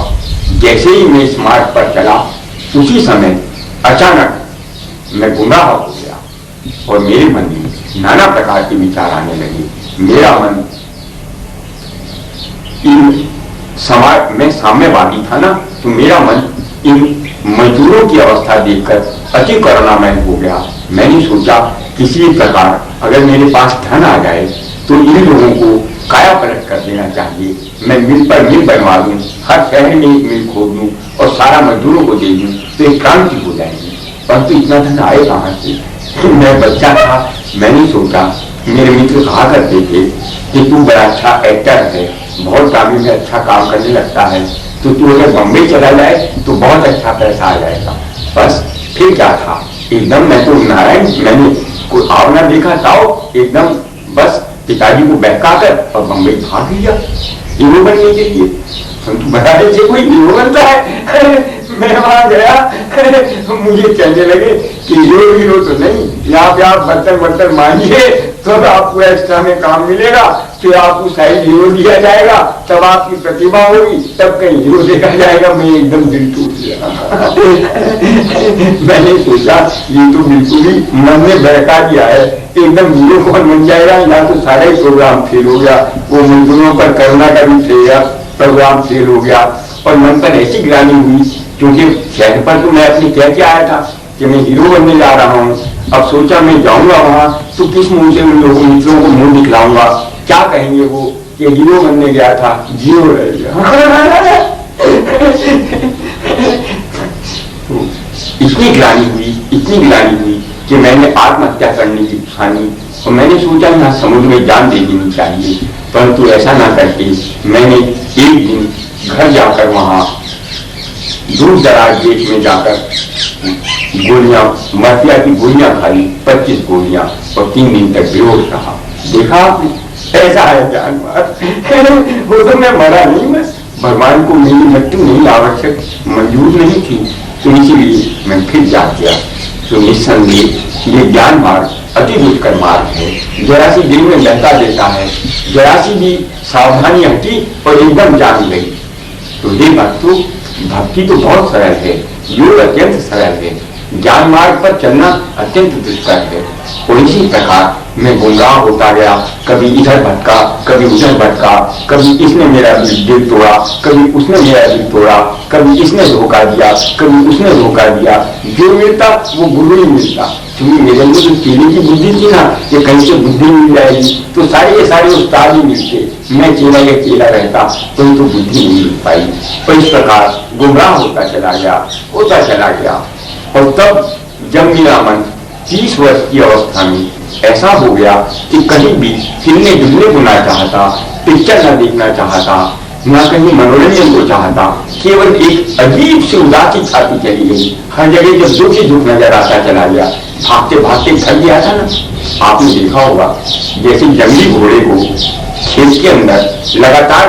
जैसे ही मैं इस मार्ग पर चला, उसी समय अचानक मैं गुमराह हो गया और मेरे मन में नाना प्रकार के विचार आने लगे। मेरा मन मैं साम्यवादी था ना, तो मेरा मन इन मजदूरों की अवस्था देखकर अति करुणामय हो गया। मैंने सोचा किसी प्रकार अगर मेरे पास धन आ जाए तो इन लोगों को काया पलट कर देना चाहिए। मैं मिल पर मिल बनवा दूं, हर शहर में एक मिल खोद दूं और सारा मजदूरों को दे दूं, तो एक क्रांति हो जाएगी। परंतु इतना धन आए कहाँ से। मैं बच्चा था, मैंने सोचा, मेरे मित्र कहा करते थे कि तू बड़ा अच्छा एक्टर है, बहुत कामी में अच्छा काम करने लगता है, तो तू अगर बम्बई चला जाए तो बहुत अच्छा पैसा आ जाएगा। बस फिर क्या था, एकदम मैं तो नारायण, मैंने कोई आवना देखा था, एकदम बस पिताजी को बहकाकर और बम्बई भाग लिया हीरो बनने के लिए। परंतु बताने से कोई हीरो बनता है। मैं वहां गया, मुझे कहने लगे कि हीरो तो नहीं, यहाँ पे आप बर्तन मांगिए तो आपको एक्स्ट्रा में काम मिलेगा, फिर आपको साइड हीरो दिया जाएगा, तब आपकी प्रतिभा होगी, तब कहीं हीरो देखा जाएगा। मैं एकदम दिल टूट गया। मैंने सोचा ये तो बिल्कुल ही मन ने बहका दिया है, एकदम हीरो कौन बन जाएगा। यहाँ तो सारा ही प्रोग्राम फेल हो गया, वो मजदूरों पर करुणा का भी प्रोग्राम फेल हो गया और मन पर ऐसी ग्लानि हुई, क्योंकि शहर पर तो मैं अपनी कह के आया था कि मैं हीरो बनने जा रहा हूँ। अब सोचा मैं जाऊंगा वहां तो किस मुंह से उन लोगों मित्रों को मुंह दिखलाऊंगा, क्या कहेंगे वो कि हीरो बनने गया था, जीरो रह गया। इतनी ग्लानि हुई कि मैंने आत्महत्या करने की ठानी और मैंने सोचा यहाँ समुद्र में जान दे देनी चाहिए। परंतु ऐसा ना करके मैंने एक दिन घर जाकर वहां दूर दराज देश में जाकर गोलियां, मफिया की गोलियां खाई, 25 गोलियां और 3 दिन तक बेहोश रहा। देखा आपने, ऐसा है जानवर। वो तो मैं मरा नहीं, बस भगवान को मेरी मृत्यु नहीं आवश्यक मंजूर नहीं थी, तो इसीलिए मैं फिर जाग गया। तो निस्संदेह ये ज्ञान मार्ग अति दुष्कर मार्ग है, जरा सी दिल में लहका देता है, जरा सी भी सावधानी हटी और एकदम जाग गई। तो ये भक्तों, भक्ति तो बहुत सरल है, योग अत्यंत सरल है, ज्ञान मार्ग पर चलना अत्यंत दुष्कर है। और इसी प्रकार मैं गुमराह होता गया, कभी इधर भटका, कभी उधर भटका, कभी इसने मेरा दिल तोड़ा, कभी उसने मेरा दिल तोड़ा, कभी इसने धोखा दिया, कभी उसने धोखा दिया। जो मिलता वो गुरु ही मिलता, क्योंकि मेरे अंदर जो चेले की बुद्धि थी ना, ये कहीं से बुद्धि मिल जाएगी, तो सारे के सारे उस्ताद ही मिलते, मैं चेला या चेला रहता तो बुद्धि नहीं मिल पाई। तो इस प्रकार गुमराह होता चला गया। और तब जब मेरा मन 30 वर्ष की अवस्था में ऐसा हो गया कि कहीं भी हिलने डुलने को ना चाहता, पिक्चर ना देखना चाहता, ना कहीं मनोरंजन को चाहता, केवल एक अजीब सी उदासी छाती चली गई। हर जगह जब दुख ही दुख नजर आता चला गया, भागते भागते थक गया था ना। आपने देखा होगा जैसे जंगली घोड़े को खेत के अंदर लगातार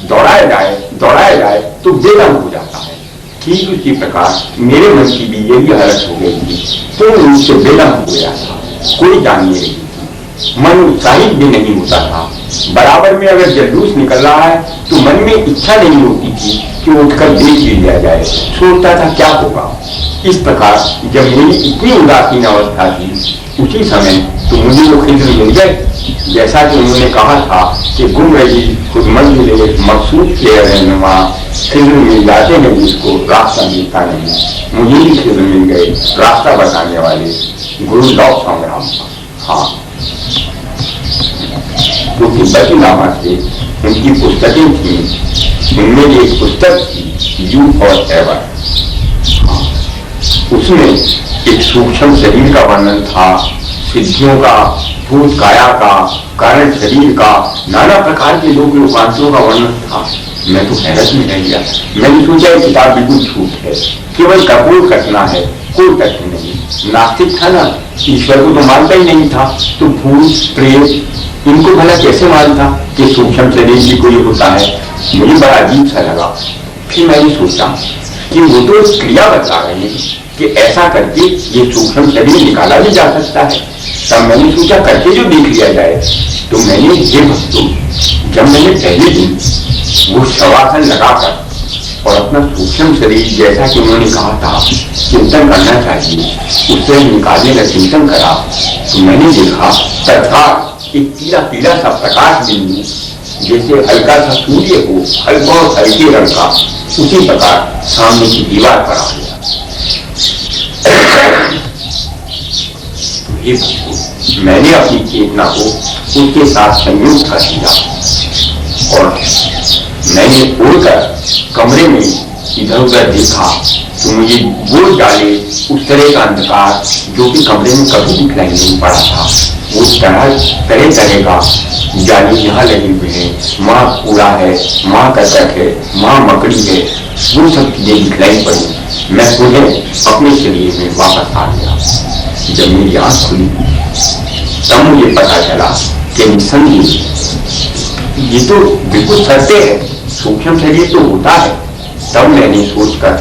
दौड़ाया जाए तो बेदम हो जाता है। ठीक उसी प्रकार मेरे मन की भी यही हालत हो गई थी, तो उनसे बेदम हो गया था, कोई जान नहीं रही थी, मन उत्साहित भी नहीं होता था। बराबर में अगर जलूस निकल रहा है तो मन में इच्छा नहीं होती थी कि उठकर देख भी लिया जाए, सोचता था क्या होगा। इस प्रकार जब मेरी इतनी उदासीन अवस्था थी, उसी समय तो मुझे वो खिजर मिल गए, जैसा कि उन्होंने कहा था कि गुम रही खुद मंजिले मकसूद के रहनुमा, खिजर मिल जाते हैं जिसको रास्ता मिलता नहीं। मुझे ही खिजर मिल गए, रास्ता बताने वाले गुरु लौट संग्राम। हाँ, जो तिब्बती लामा थे, उनकी पुस्तकें थी, उनमें एक पुस्तक थी यू और एवर। हाँ, उसमें एक सूक्ष्म शरीर का वर्णन था, सिद्धियों का, भूत काया का, कारण शरीर का, नाना प्रकार के लोक लोकांतरों का वर्णन था। मैं तो हैरत में रह गया। मैंने सोचा ये किताब बिल्कुल झूठ है, केवल कपूर कटना है, कोई तथ्य नहीं। नास्तिक था ना, ईश्वर को तो मानता ही नहीं था, तो भूत प्रेत इनको भला कैसे मानता कि सूक्ष्म शरीर भी कोई होता है। मुझे बड़ा अजीब सा लगा। फिर मैंने सोचा कि वो तो क्रिया बता रहे हैं कि ऐसा करके ये सूक्ष्म शरीर निकाला भी जा सकता है। तब मैंने सोचा करके जो देख लिया जाए। तो मैंने ये वस्तु, जब मैंने पहले दिन वो शवासन लगाकर और अपना सूक्ष्म शरीर, जैसा कि उन्होंने कहा था चिंतन करना चाहिए, उससे निकालने का चिंतन करा, तो मैंने देखा तत्काल एक पीला पीला सा प्रकाश बिंदु, जैसे हल्का सा सूर्य हो, हल्का और हल्के रंग का, उसी प्रकार सामने की दीवार पर आ गया। मैंने अपनी चेतना को उसके साथ संयुक्त कर दिया और मैंने उड़कर कमरे में इधर उधर देखा तो मुझे वो डाले उस तरह का अंधकार जो कि कमरे में कभी दिखलाई नहीं पड़ा था। वो तरह तरह का जाली यहाँ लगी हुई है, माँ कूड़ा है, माँ कचक है, माँ मकड़ी है, वो सब चीजें दिखलाई पड़ी। मैं पुनः अपने शरीर में वापस आ गया। जब मेरी आंख खुली तब मुझे पता चला कि निसंदेह ये तो बिल्कुल सत्य है, सूक्ष्म शरीर तो होता है। तब मैंने सोचकर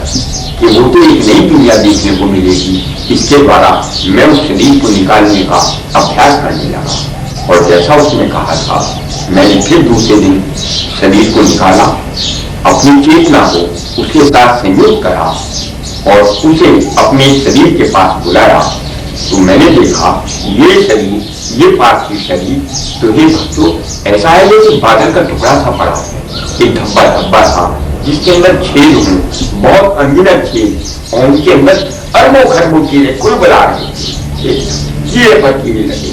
कि वो तो एक नई दुनिया देखने को मिलेगी, इसके द्वारा मैं उस शरीर को निकालने का अभ्यास करने लगा। और जैसा उसने कहा था, मैंने फिर दूसरे दिन शरीर को निकाला, अपनी चेतना को उसके साथ संयुक्त करा और उसे अपने शरीर के पास बुलाया। तो मैंने देखा ये शरीर, ये पार्थिव शरीर तो ये भक्तों ऐसा है जैसे बादल का टुकड़ा सा पड़ा है, एक धब्बा था जिसके अंदर छेद हों, बहुत अनगिनत छेद, और उनके अंदर अरबों खरबों कीड़े कुल बना रहे थे, कीड़े पर कीड़े लगे,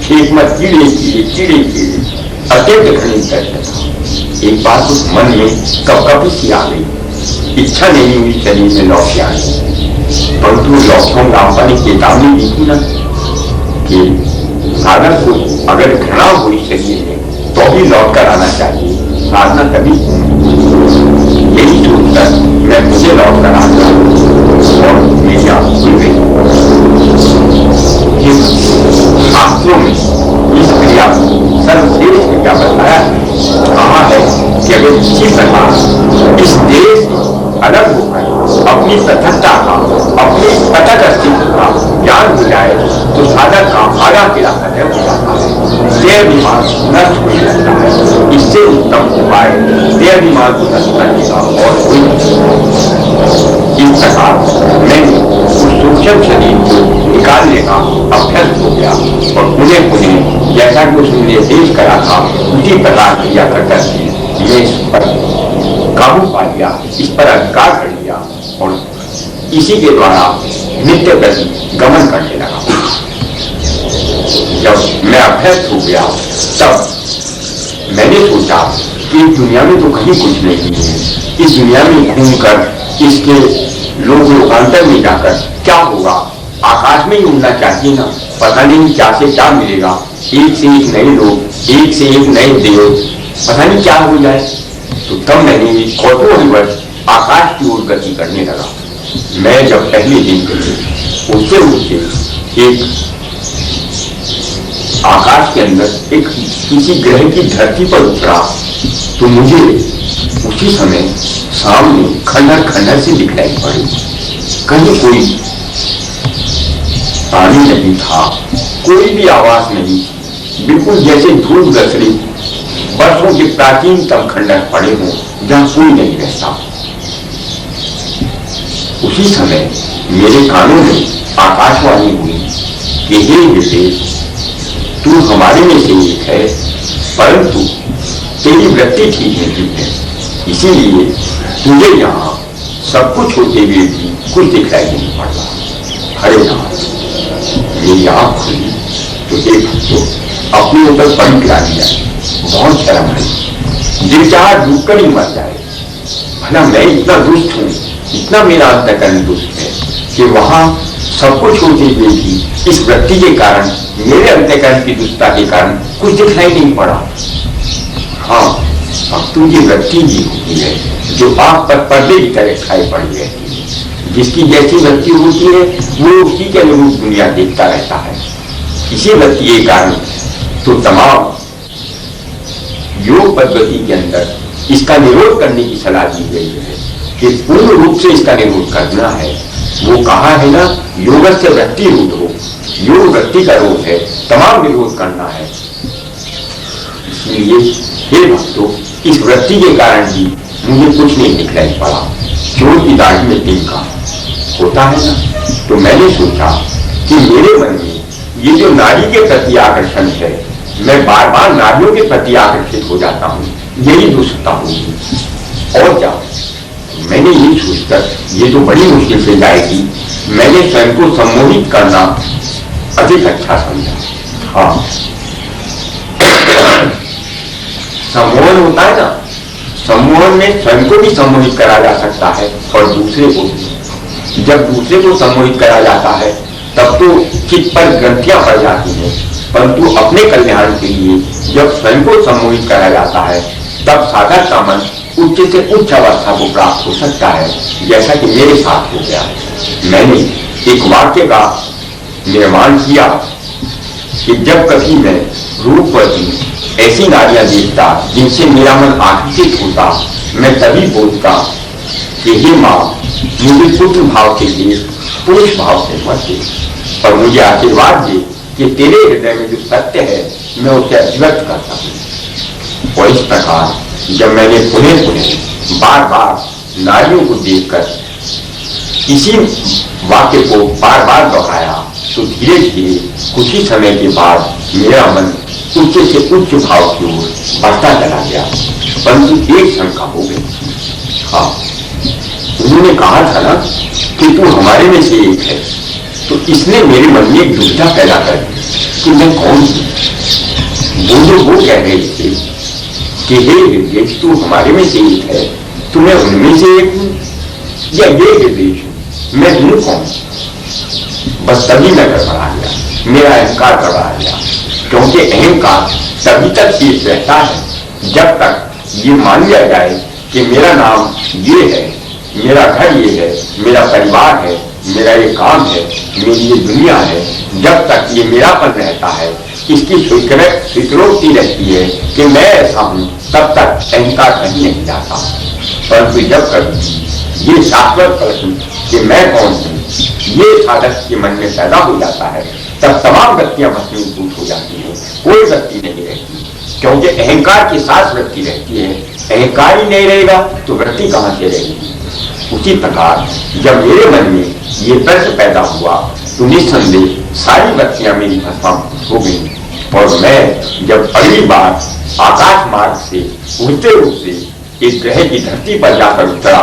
खेत में कीड़े अत्यंत घनी दर्द था। एक बात उस मन में कभी सी आ गई, इच्छा नहीं हुई शरीर में लौट के आने, परंतु लौटों रामपा ने चेतावनी दी थी ना कि साधक को अगर घृणा हुई शरीर में तो भी लौट कर आना चाहिए, साधना तभी। यही सोचकर मैं मुझे लौट कर आ गया और मेरी आंख खुल गई। शास्त्रों में इस क्रिया सर्वश्रेष्ठ क्या बताया कहा है कि अगर किसी प्रकार इस देश अलग होकर अपनी पृथकता का, अपनी पृथक अस्तित्व का ज्ञान हो जाए तो साधक का आगा पीड़ा खत्म हो जाता है, देहाभिमान नष्ट होने लगता है। इससे उत्तम उपाय देहाभिमान को नष्ट करने का और कोई नहीं। इस प्रकार मैंने उस विषम शरीर को निकालने का अभ्यस्त हो गया और पुनः पुनः जैसा कि उसने निर्देश करा था उसी प्रकार क्रिया करके मैं इस पर काबू पा लिया, इस पर अधिकार कर लिया और इसी के द्वारा नित्य गति गमन करने लगा। जब मैं अभ्यस्त हो गया तब मैंने सोचा कि इस दुनिया में तो कहीं कुछ नहीं है, इस दुनिया में घूमकर इसके लोकांतर में जाकर क्या होगा, आकाश में ही उड़ना चाहिए ना, पता नहीं क्या से क्या मिलेगा, एक से एक नए लोग, एक से एक नए देव, पता नहीं क्या हो जाए। तो तब मैंने कौतूहलवश आकाश की ओर गति करने लगा। मैं जब पहले दिन उससे एक आकाश के अंदर एक किसी ग्रह की धरती पर उतरा तो मुझे उसी समय सामने खंडर खंडर से दिखलाई पड़ी। कहीं कोई पानी नहीं था, कोई भी आवाज नहीं, बिल्कुल जैसे धूल गसरी वर्षों के प्राचीनतम खंडर पड़े हों जहां कोई नहीं रहता। उसी समय मेरे कानों में आकाशवाणी हुई कि हे हृदय, तू हमारे में से एक है, परंतु तेरी वृत्ति ठीक नहीं है, इसीलिए तुझे यहाँ सब कुछ होते हुए भी कुछ दिखलाई नहीं पड़ रहा। हरे राम, मेरी आंख खुली तो एक अपने ऊपर पड़ी गिरानी जाए, बहुत शर्म है, दिल चाह डूबकर ही मर जाए। भला मैं इतना दुष्ट हूँ, इतना मेरा अंतःकरण दुष्ट है कि वहां सब कुछ होते हुए भी इस वृत्ति के कारण, मेरे अंतःकरण की दुष्टता के कारण कुछ दिखलाई नहीं पड़ा। हाँ, अब तो ये वृत्ति ही होती है जो आंख पर पर्दे की तरह खाई पड़ी रहती है। जिसकी जैसी वृत्ति होती है वो उसी के अनुरूप दुनिया देखता रहता है। इसी वृत्ति के कारण तो तमाम योग पद्धति के अंदर इसका निरोध करने की सलाह दी गई है कि पूर्ण रूप से इसका निरोध करना है। वो कहा है ना, योग से वृत्ति रोध हो, योग वृत्ति का रोध है, तमाम निरोध करना है। इसलिए हे भक्तों, इस वृत्ति के कारण ही मुझे कुछ नहीं दिखलाई पड़ा। चोर की दाढ़ी में तिनका होता है ना, तो मैंने सोचा कि मेरे मन में ये जो नारी के प्रति आकर्षण है, मैं बार बार नारियों के प्रति आकर्षित हो जाता हूँ, यही दुष्टता होगी। और क्या, मैंने ये सोचकर ये तो बड़ी मुश्किल से जाएगी, मैंने स्वयं को सम्मोहित करना अधिक अच्छा समझा। हाँ, सम्मोहन होता है ना, सम्मोहन में स्वयं को भी सम्मोहित करा जा सकता है और दूसरे को भी। जब दूसरे को सम्मोहित करा जाता है तब तो चित्त पर ग्रंथियां पड़ जाती हैं, परंतु अपने कल्याण के लिए जब स्वयं को सम्मोहित करा जाता है तब साधक का मन उच्च से उच्च अवस्था को प्राप्त हो सकता है, जैसा कि मेरे साथ हो गया। मैंने एक वाक्य का निर्माण किया कि जब कभी मैं रूपवती ऐसी नारियां देखता जिनसे मेरा मन आकर्षित होता, मैं तभी बोलता कि हे माँ, मुझे पुत्र भाव के लिए पुरुष भाव से मत दे और मुझे आशीर्वाद दे कि तेरे हृदय में जो सत्य है मैं उसे अभिव्यक्त करता हूँ। और इस प्रकार जब मैंने पुनः पुनः बार बार नारियों को देखकर इसी वाक्य को बार बार दोहराया तो धीरे धीरे कुछ ही समय के बाद मेरा मन उच्च से उच्च भाव की ओर बढ़ता चला गया, परंतु एक शंका हो गई। हाँ, उन्होंने कहा था ना कि तू हमारे में से एक है, तो इसने मेरे मन में एक दुविधा पैदा कर दी कि मैं कौन हूँ। वो कह रहे थे कि हे हृदय, तू हमारे में से एक है, तो मैं उनमें से एक हूँ या ये हृदय मैं हूँ कौन। बस तभी मैं गड़बड़ा गया, मेरा अहंकार गड़बड़ा गया, क्योंकि अहंकार तभी तक शेष रहता है जब तक ये मान लिया जाए कि मेरा नाम ये है, मेरा घर ये है, मेरा परिवार है, मेरा ये काम है, मेरी ये दुनिया है। जब तक ये मेरापन रहता है, इसकी स्वीकृति रहती है कि मैं ऐसा हूं, तब तक अहंकार कहीं नहीं जाता। परंतु जब कभी ये शाश्वत प्रश्न कि मैं कौन हूं ये साधक के मन में पैदा हो जाता है, तब तमाम वृत्तियां भस्मीभूत हो जाती हैं, कोई वृत्ति नहीं रहती, क्योंकि अहंकार के साथ वृत्ति रहती है। अहंकार ही नहीं रहेगा तो वृत्ति कहां से रहेगी। उसी प्रकार जब मेरे मन में ये प्रश्न पैदा हुआ तो निस्संदेह सारी बत्तियां मेरी भस्माभूत हो गई। और मैं जब अगली बार आकाश मार्ग से उड़ते उड़ते एक ग्रह की धरती पर जाकर उतरा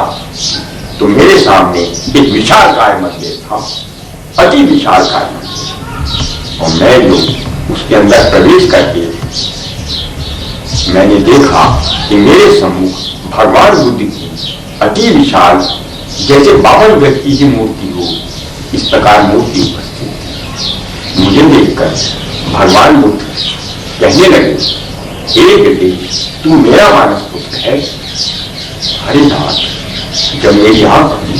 तो मेरे सामने एक विशाल काय मंदिर था, अति विशाल काय मंदिर। और मैं जो उसके अंदर प्रवेश करके मैंने देखा कि मेरे सम्मुख भगवान बुद्ध की अति विशाल, जैसे 52 व्यक्ति की मूर्ति हो इस प्रकार मूर्ति उपस्थित। मुझे देखकर भगवान बुद्ध कहने लगे, हे बेटे, तू मेरा मानस पुत्र है। हरे नाथ, जब मेरी आंख खुली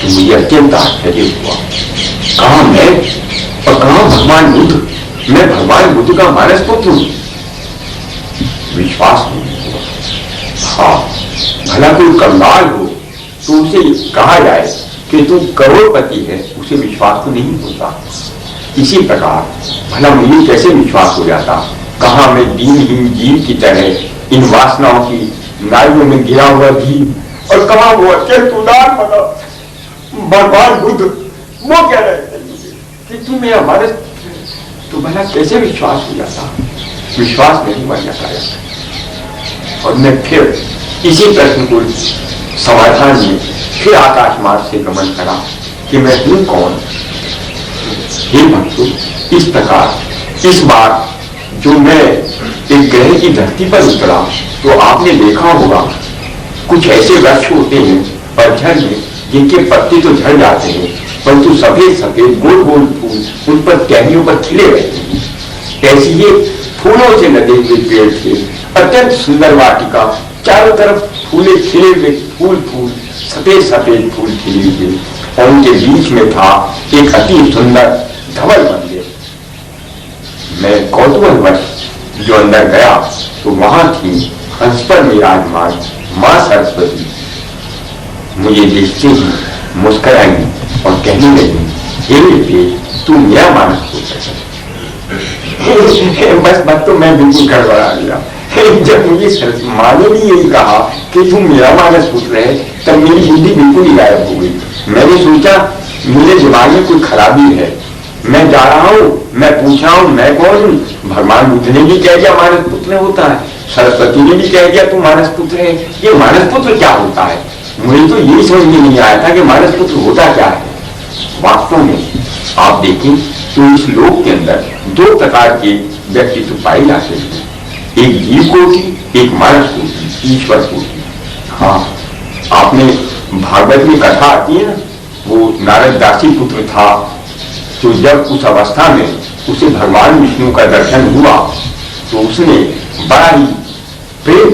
तो मुझे अत्यंत आश्चर्य हुआ। कहा मैं और कहा भगवान बुद्ध? मैं भगवान बुद्ध का मानस पुत्र हूं। विश्वास नहीं हुआ। हाँ, भला कोई कंगाल हो तो उसे कहा जाए कि तू करोड़पति है, उसे विश्वास तो नहीं होता। इसी प्रकार भला मुझे कैसे विश्वास हो जाता? कहा मैं दीनहीन जीव की तरह इन वासनाओं की नालियों में गिरा हुआ जीव, और कहा वो अत्यंत उदार बना भगवान बुद्ध वो कह रहे थे कि तू मेरा मानस, तो भला कैसे विश्वास हो जाता? विश्वास नहीं बन जाता। और मैं फिर इसी प्रश्न को समाधान में फिर आकाश मार्ग से गमन करा कि मैं हूं कौन। हे भक्तों, इस प्रकार इस बार जो मैं एक ग्रह की धरती पर उतरा तो आपने देखा होगा कुछ ऐसे वृक्ष होते हैं पतझड़ में जिनके पत्ते तो झड़ जाते हैं परंतु सफेद सफेद गोल गोल फूल उन पर टहनियों पर खिले रहते हैं। ऐसे ये फूलों से लदे हुए पेड़ थे, अत्यंत सुंदर वाटिका, चारों तरफ फूले खिले हुए, फूल फूल सफेद सफेद फूल खिले हुए, और उनके बीच में था एक अति सुंदर धवल मंदिर। मैं कौतूहलवश जो अंदर गया तो वहां थी हंस पर विराजमान मां सरस्वती। मुझे देखते ही मुस्कुराई और कहने लगी, हे बेटे, तू मेरा मानस पुत्र है। बस तो मैं बिल्कुल गड़बड़ा गया। जब मुझे माँ ने भी यही कहा कि तू मेरा मानस पुत्र है तब मेरी बुद्धि बिल्कुल ही गायब हो गई। मैंने सोचा मेरे दिमाग में कोई खराबी है, मैं जा रहा हूँ, मैं पूछ रहा हूँ मैं कौन हूँ। भगवान बुद्ध ने भी कह दिया मानस पुत्र होता है, सरस्वती ने भी कह दिया तू मानस पुत्र है। ये मानस पुत्र क्या होता है? मुझे तो यही समझ में नहीं आया था कि मानस पुत्र होता क्या है। वास्तव में आप देखें तो इस लोक के अंदर दो प्रकार के व्यक्तित्व पाए जाते हैं, एक जीव कोटि, एक मानस कोटि, ईश्वर कोटि। हाँ, आपने भागवत में कथा आती है ना, वो नारद दासी पुत्र था तो जब उस अवस्था में उसे भगवान विष्णु का दर्शन हुआ तो उसने बड़ा ही प्रेम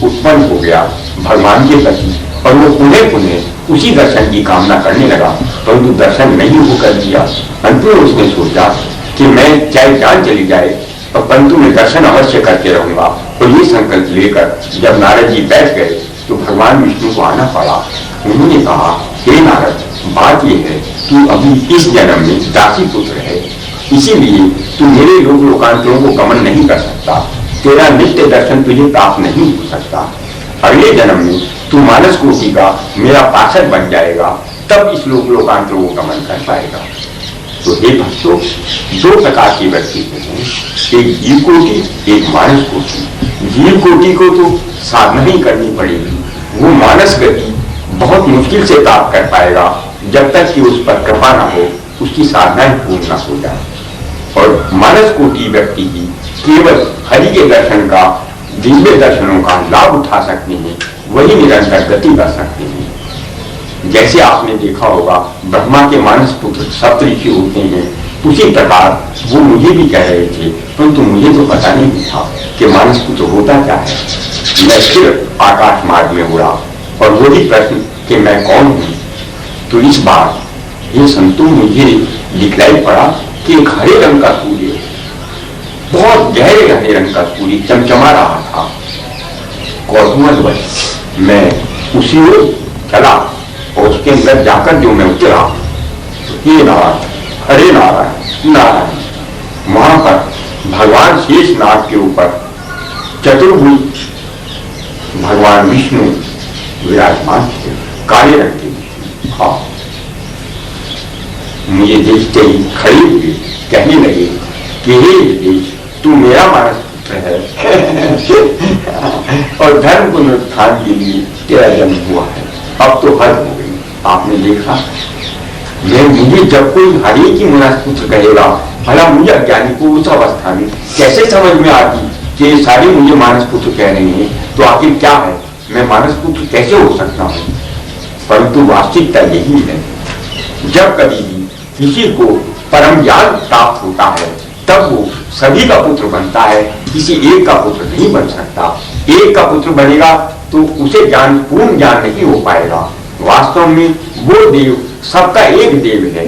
उत्पन्न हो गया भगवान के प्रति, और वो पुनः पुनः उसी दर्शन की कामना करने लगा, परंतु दर्शन नहीं हो कर दिया। अंत में उसने सोचा कि मैं चाहे जान चली जाए परंतु मैं दर्शन अवश्य करके रहूंगा। और ये संकल्प लेकर जब नारद जी बैठ गए तो भगवान विष्णु को आना पड़ा। उन्होंने कहा, हे नारद, बात यह है तू अभी इस जन्म में दासी पुत्र है, इसीलिए तू मेरे लोक लोकांतरों को गमन नहीं कर सकता, तेरा नित्य दर्शन तुझे प्राप्त नहीं हो सकता। अगले जन्म में तू मानस कोटि का मेरा पार्षद बन जाएगा, तब इस लोक लोकांतरों को गमन कर पाएगा। तो हे भक्तों, दो प्रकार के व्यक्तित्व हैं, एक जीव कोटि, एक मानस कोटि। जीव कोटि को तो साधना ही करनी पड़ेगी, वो मानस गति बहुत मुश्किल से प्राप्त कर पाएगा जब तक कि उस पर कृपा न हो, उसकी साधनाएं पूर्ण न हो जाए। और मानस कोटि व्यक्ति की केवल हरि के दर्शन का, दिव्य दर्शनों का लाभ उठा सकते हैं, वही निरंतर गति कर सकते हैं। जैसे आपने देखा होगा ब्रह्मा के मानस पुत्र सप्तऋषि होते हैं, उसी प्रकार वो मुझे भी कह रहे थे, परंतु मुझे तो पता नहीं था कि मानस पुत्र होता क्या है। मैं फिर आकाश मार्ग में उड़ा और वही प्रश्न कि मैं कौन हूँ। तो इस बार ये संतों मुझे दिखलाई पड़ा कि एक हरे रंग का सूर्य, बहुत गहरे हरे रंग का सूर्य चमचमा रहा था। कौतूहलवश मैं उसी ओर चला और उसके अंदर जाकर जो मैं उतरा, हे नारायण, हरे नारायण नारायण, वहां पर भगवान शेष नाग के ऊपर चतुर्भुज भगवान विष्णु विराजमान थे। काले रंग की। हाँ, मुझे देखते ही खड़ी हुई कहने लगे कि हे देश, तू मेरा मानस पुत्र है और धर्म पुनरुत्थान के लिए तेरा जन्म हुआ है। अब तो हद हो गई। आपने देखा, मुझे जब कोई हरि की मानस पुत्र कहेगा, भला मुझे अज्ञानी को उस अवस्था में कैसे समझ में आती कि ये सारे मुझे मानस पुत्र कह रहे हैं, तो आखिर क्या है, मैं मानस पुत्र कैसे हो सकता हूँ। परंतु वास्तविकता यही है, जब कभी भी किसी को परम ज्ञान प्राप्त होता है तब वो सभी का पुत्र बनता है, किसी एक का पुत्र नहीं बन सकता। एक का पुत्र बनेगा तो उसे ज्ञान, पूर्ण ज्ञान नहीं हो पाएगा। वास्तव में वो देव सबका एक देव है।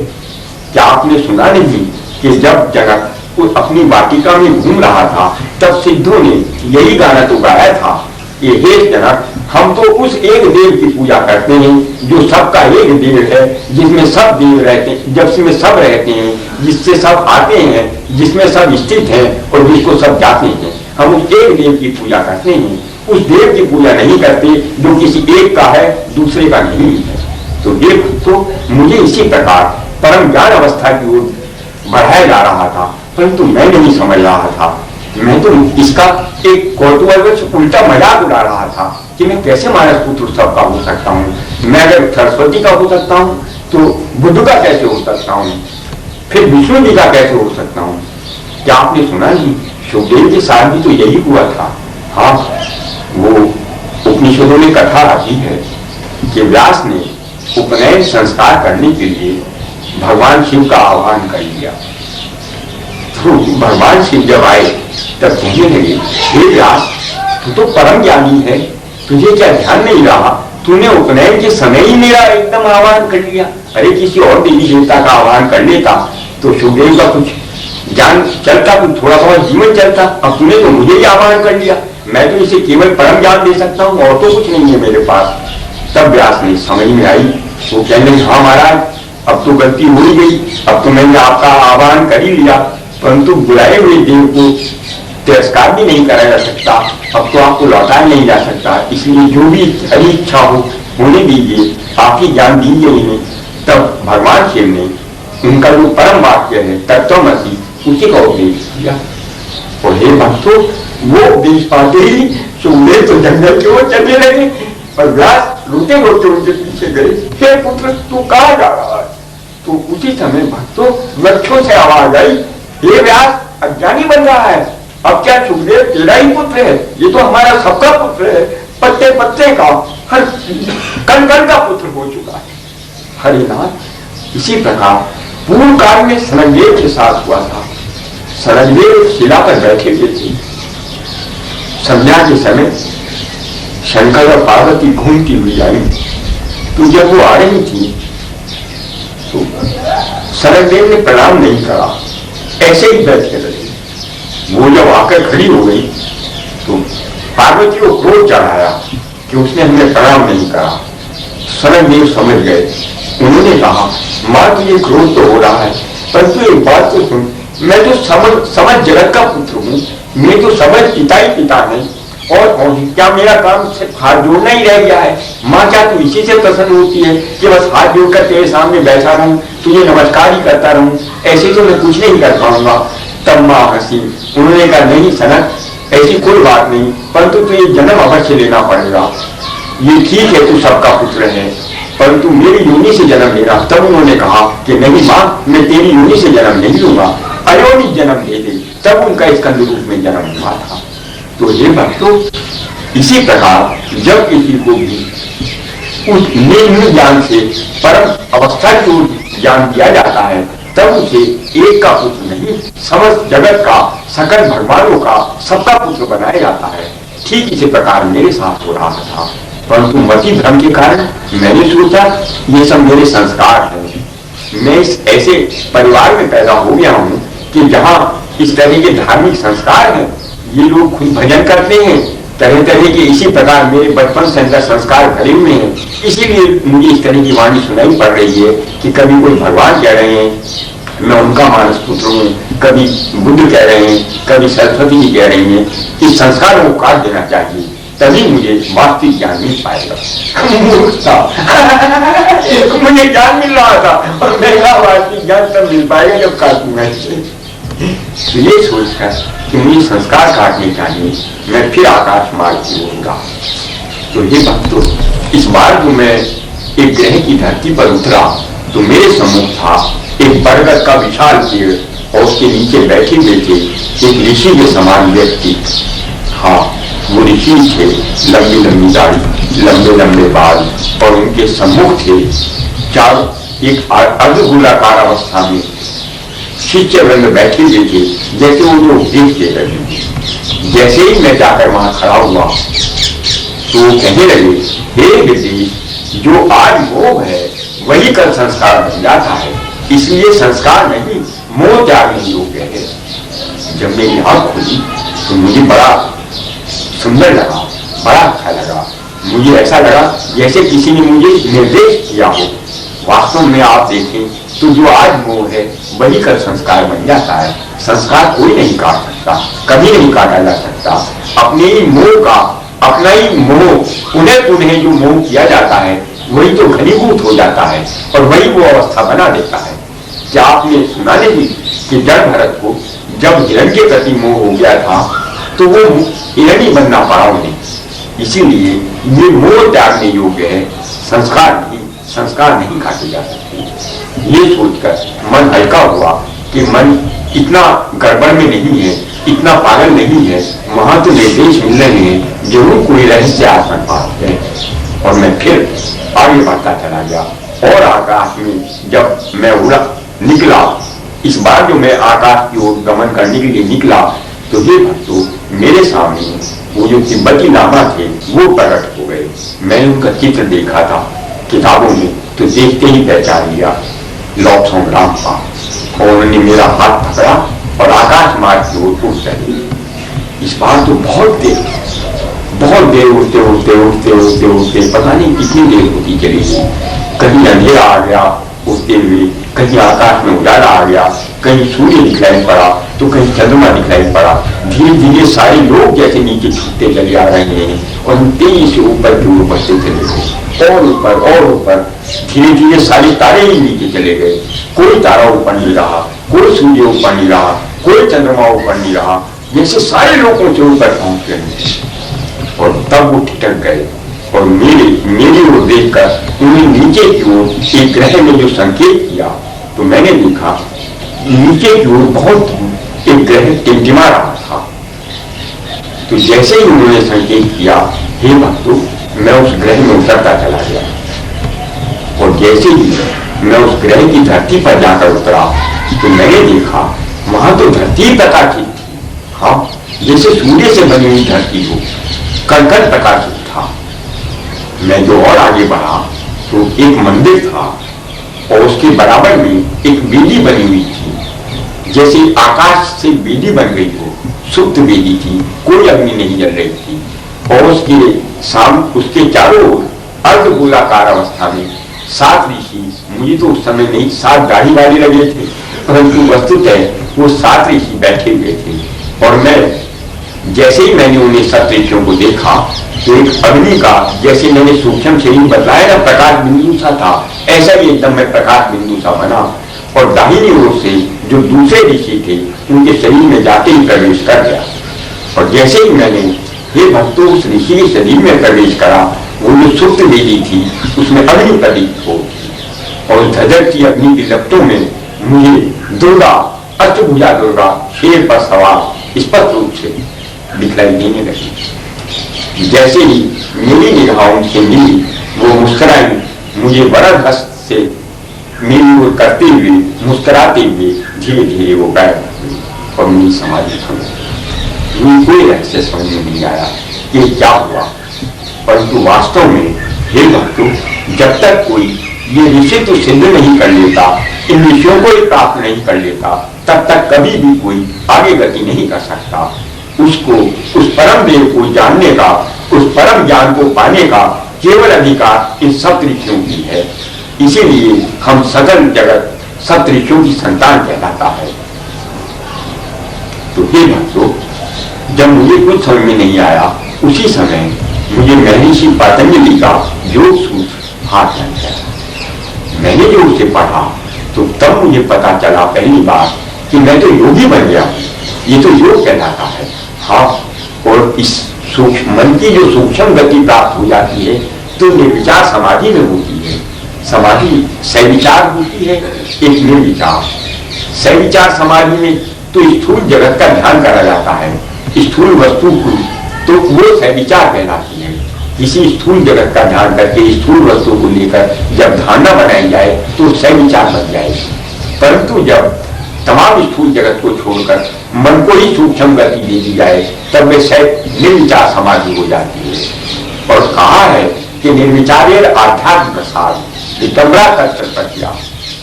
क्या आपने सुना नहीं कि जब जनक अपनी वाटिका में घूम रहा था तब सिद्धों ने यही गाना तो गाया था कि हे जनक, हम तो उस एक देव की पूजा करते हैं जो सबका एक देव है, जिसमें सब देव रहते हैं, जिसमें सब रहते हैं, जिससे सब आते हैं, जिसमें सब स्थित हैं और जिसको सब जाते हैं। हम उस एक देव की पूजा करते हैं, उस देव की पूजा नहीं करते जो किसी एक का है, दूसरे का नहीं है। तो देव तो मुझे इसी प्रकार परम ज्ञान अवस्था की ओर बढ़ाया जा रहा था, परंतु मैं नहीं समझ रहा था। मैं तो इसका एक कौतूहल उल्टा मजाक उड़ा रहा था कि मैं कैसे मानस पुत्र सबका हो सकता हूँ। मैं अगर सरस्वती का हो सकता हूँ तो बुद्ध का कैसे हो सकता हूँ, फिर विष्णु जी का कैसे हो सकता हूँ। क्या आपने सुना नहीं, सुखदेव के साथ भी तो यही हुआ था। हाँ, वो उपनिषदों में कथा आती है कि व्यास ने उपनयन संस्कार करने के लिए भगवान शिव का आह्वान कर लिया। तो भगवान शिव जब आए तब कहने लगे, हे व्यास, तू तो परम ज्ञानी है, तुझे क्या ध्यान नहीं रहा, तूने उपनयन के समय ही मेरा एकदम आह्वान कर लिया। अरे किसी और देवी देवता का आह्वान कर लेता तो सुखदेव का कुछ ज्ञान चलता, कुछ थोड़ा बहुत जीवन चलता। अब तूने तो मुझे ही आह्वान कर लिया, मैं तो इसे केवल परम ज्ञान दे सकता हूँ और तो कुछ नहीं है मेरे पास। तब व्यास ने समझ में आई, वो कहने लगे, हाँ महाराज, अब तो गलती हो ही गई, अब तो मैंने आपका आह्वान कर ही लिया, परंतु बुलाए हुए देव को तिरस्कार भी नहीं करा जा सकता, अब तो आपको लौटाया नहीं जा सकता, इसलिए जो भी हरी इच्छा हो होने दीजिए, आपकी ज्ञान दीजिए इन्हें। तब भगवान शिव ने उनका जो परम वाक्य है तत्वमसि, उसी का उपदेश किया। और हे भक्तों, वो उपदेश पाते ही सुखदेव तो जंगल की ओर चलने लगे और व्यास रोते रोते उनके पीछे गए, हे पुत्र तू कहाँ जा रहा है। तो उसी समय भक्तों वृक्षों से आवाज आई, हे व्यास, अज्ञानी बन रहा है, अब क्या सुखदेव तेरा ही पुत्र है, ये तो हमारा सबका पुत्र है, पत्ते पत्ते का, हर कण कण का पुत्र हो चुका है। हरिनाथ, इसी प्रकार पूर्व काल में सनकदेव के साथ हुआ था। सनकदेव शिला पर बैठे हुए थे, संध्या के समय शंकर और पार्वती घूमती हुई आई। तो जब वो आ रही थी तो सनकदेव ने प्रणाम नहीं करा, ऐसे ही बैठे रहे। वो जब आकर खड़ी हो गई तो पार्वती को क्रोध चढ़ाया कि उसने हमें प्रणाम नहीं करा। सनकदेव समझ गए, उन्होंने कहा, मां तुझे क्रोध तो हो रहा है, परंतु एक बात तो सुन, मैं तो समझ जगत का पुत्र हूँ, मैं तो समझ पिता ही पिता है, और क्या मेरा काम सिर्फ हाथ जोड़ना ही रह गया है। माँ क्या तू इसी से प्रसन्न होती है कि बस हाथ जोड़कर तेरे सामने बैठा रहूं, तुझे नमस्कार ही करता रहूं, ऐसे तो मैं कुछ नहीं कर पाऊंगा। तब माँ हंसी, उन्होंने कहा, नहीं सनक, ऐसी कोई बात नहीं, परंतु तुझे जन्म अवश्य लेना पड़ेगा। ये ठीक है तू सबका पुत्र है, परंतु मेरी योनि से जन्म लेना। तब उन्होंने कहा कि नहीं माँ, मैं तेरी योनि से जन्म नहीं लूंगा, अयोनि जन्म ले दे। तब उनका स्कंद रूप में जन्म हुआ था। तो ये भक्तों, इसी प्रकार जब किसी को भी उस निम्न ज्ञान से परम अवस्था की ओर ज्ञान दिया जाता है तब उसे एक का पुत्र नहीं, समस्त जगत का, सकल भगवानों का, सबका पुत्र बनाया जाता है। ठीक इसी प्रकार मेरे साथ हो रहा था, परंतु मति भ्रम के कारण मैंने सोचा ये सब मेरे संस्कार हैं। मैं इस ऐसे परिवार में पैदा हो गया हूँ कि जहाँ इस तरह के धार्मिक संस्कार हैं, ये लोग खुद भजन करते हैं, तरह तरह के, इसी प्रकार मेरे बचपन से अंदर संस्कार भरे हुए हैं। इसीलिए मुझे इस तरह की वाणी सुनाई पड़ रही है कि कभी कोई भगवान कह रहे हैं मैं उनका मानस पुत्र हूँ, कभी बुद्ध कह रहे हैं, कभी सरस्वती जी कह रही हैं। इस संस्कारों को काट देना चाहिए। तभी मुझे वास्तविक ज्ञान मिल पाएगा। मूर्ख था मुझे ज्ञान मिल रहा था और मैं वास्तविक ज्ञान तब मिल पाएगा जब काटूंगा। तो ये सोचकर कि मुझे संस्कार काटने चाहिए, मैं फिर आकाश मार्ग की ओर। तो ये भक्तों, इस बार जो मैं एक ग्रह की धरती पर उतरा तो मेरे सम्मुख था एक बरगद का विशाल पेड़ और उसके नीचे बैठे हुए थे एक ऋषि के समान व्यक्ति। हाँ, वो ऋषि थे, लंबी लंबी दाढ़ी, लंबे लंबे बाल और उनके सम्मुख थे चार एक अर्धगोलाकार अवस्था में शिष्य वृंद बैठे हुए थे, जैसे वो जो उपदेश दे रहे थे। जैसे ही मैं जाकर वहां खड़ा हुआ तो वो कहने लगे, हे विदेश, जो आज मोह है वही कल संस्कार बन जाता है, इसलिए संस्कार नहीं मोह त्यागने योग्य है। जब मेरी आंख खुली तो मुझे बड़ा सुंदर लगा, बड़ा अच्छा लगा। मुझे ऐसा लगा जैसे किसी ने मुझे निर्देश किया हो। वास्तव में आप देखें तो जो आज मोह है वही कल संस्कार बन जाता है। संस्कार कोई नहीं काट सकता, कभी नहीं काटा जा सकता। अपने ही मोह का, अपना ही मोह पुनः पुनः जो मोह किया जाता है वही तो घनीभूत हो जाता है और वही वो अवस्था बना देता है। क्या आपने सुना नहीं कि जड़ भरत को जब हिरण के प्रति मोह हो गया था तो वो हिरण ही बनना पड़ा उन्हें। इसीलिए ये मोह त्यागने योग्य है, संस्कार नहीं काटे जा सकते। ये सोचकर मन हल्का हुआ कि मन इतना गड़बड़ में नहीं है, इतना पागल नहीं है। वहां तो निर्देश मिल रहे हैं, जरूर कोई रहस्य आत्मा पास है। और मैं फिर आगे बढ़ता चला गया और आकाश में जब मैं उड़ा निकला, इस बार जो मैं आकाश की ओर गमन करने के लिए निकला तो ये भक्तों, मेरे सामने वो जो तिब्बती लामा थे वो प्रकट हो गए। मैंने उनका चित्र देखा था किताबों में, तो देखते ही पहचान लिया लॉर्ड संग्राम था। और उन्होंने मेरा हाथ पकड़ा और आकाश मार्ग की ओर उठ चले। इस बार तो बहुत देर उड़ते पता नहीं कितनी देर होती चली गई। कहीं अंधेरा आ गया उड़ते हुए, कहीं आकाश में उजाला आ गया, कहीं सूर्य दिखलाई पड़ा तो कहीं चंद्रमा दिखलाई पड़ा। धीरे धीरे सारे लोग जैसे नीचे छूटते चले आ रहे हैं और तेजी से ऊपर की ओर बढ़ते चले गए और ऊपर। धीरे धीरे सारे तारे ही नीचे चले गए। कोई तारा ऊपर नहीं रहा, कोई सूर्य ऊपर नहीं रहा, कोई चंद्रमा ऊपर नहीं रहा, जैसे सारे लोगों से ऊपर पहुंच गए। और तब वो ठिठक गए और मेरी ओर देखकर उन्हें नीचे की ओर एक ग्रह ने जो संकेत किया तो मैंने देखा नीचे की ओर बहुत एक ग्रह टिमटिमा रहा था। तो जैसे ही उन्होंने संकेत किया, हे भक्तों, मैं उस ग्रह में उतरता चला गया। और जैसे ही मैं उस ग्रह की धरती पर जाकर उतरा तो मैंने देखा वहां तो धरती प्रकाशित थी। हाँ, जैसे सूर्य से बनी हुई धरती हो, कण-कण प्रकाशित था। मैं जो और आगे बढ़ा तो एक मंदिर था और उसके बराबर में एक वेदी बनी हुई थी, जैसे आकाश से वेदी बन गई हो, सुप्त वेदी थी, कोई अग्नि नहीं जल रही थी। और उसके चारों ओर अर्धगोलाकार अवस्था में 7 ऋषि, मुझे तो उस समय नहीं 7 दाढ़ी वाले लगे थे, परंतु वस्तुतः वो 7 ऋषि बैठे हुए थे। और मैं जैसे ही मैंने उन्हें 7 ऋषियों को देखा तो एक अग्नि का, जैसे मैंने सूक्ष्म शरीर बताया ना प्रकाश बिंदु सा था, ऐसा ही एकदम मैं प्रकाश बिंदु सा बना और दाहिनी ओर से जो दूसरे ऋषि थे उनके शरीर में जाते ही प्रवेश कर गया। और जैसे ही मैंने हे भक्तों उस ऋषि के शरीर में प्रवेश करा, वो जो सुप्त वेदी थी उसमें अग्नि प्रदीप हो और धधकती अग्नि की लपटों में मुझे दुर्गा, अष्टभुजा दुर्गा शेर पर सवार स्पष्ट रूप से दिखलाई देने लगी। जैसे ही मेरी निगाहों से मिली वो मुस्कुराई, मुझे वरद हस्त से मेरी ओर करते हुए मुस्कुराते हुए धीरे धीरे वो गायब हुई और मेरी समाधि थम गई। मुझे कोई रहस्य समझ में नहीं आया कि क्या हुआ, परंतु वास्तव में हे भक्तों, जब तक कोई ये ऋषि तो सिद्ध नहीं कर लेता, इन ऋषियों को ही प्राप्त नहीं कर लेता, तब तक कभी भी कोई आगे गति नहीं कर सकता। उसको उस परम देव को जानने का, उस परम ज्ञान को पाने का केवल अधिकार इन 7 ऋषियों की है। इसीलिए हम सकल जगत 7 ऋषियों की संतान कहलाता है। तो हे भक्तों, जब मुझे कुछ समझ में नहीं आया उसी समय मुझे महर्षि पतंजलि का योग सूत्र हाथ लग गया। मैंने जो उसे पढ़ा तो तब मुझे पता चला पहली बार कि मैं तो योगी बन गया हूं। ये तो योग कहलाता है। हाँ, और इस सूक्ष्म मन की जो सूक्ष्म गति प्राप्त हो जाती है तो निर्विचार समाधि में होती है। समाधि सविचार होती है, एक निर्विचार। सविचार समाधि में तो स्थूल जगत का ध्यान करा जाता है, स्थूल वस्तु को, तो वो सविचार कहलाती है। किसी स्थूल जगत का ध्यान करके स्थूल वस्तु को लेकर जब धारणा बनाई जाए तो सविचार बन जाएगी। परंतु जब तमाम स्थूल जगत को छोड़कर मन को ही सूक्ष्म गति दे दी जाए तब वे निर्विचार समाधि हो जाती है। और कहा है कि निर्विचार आध्यात्म प्रसाद वितम्रा तत्व प्रक्रिया।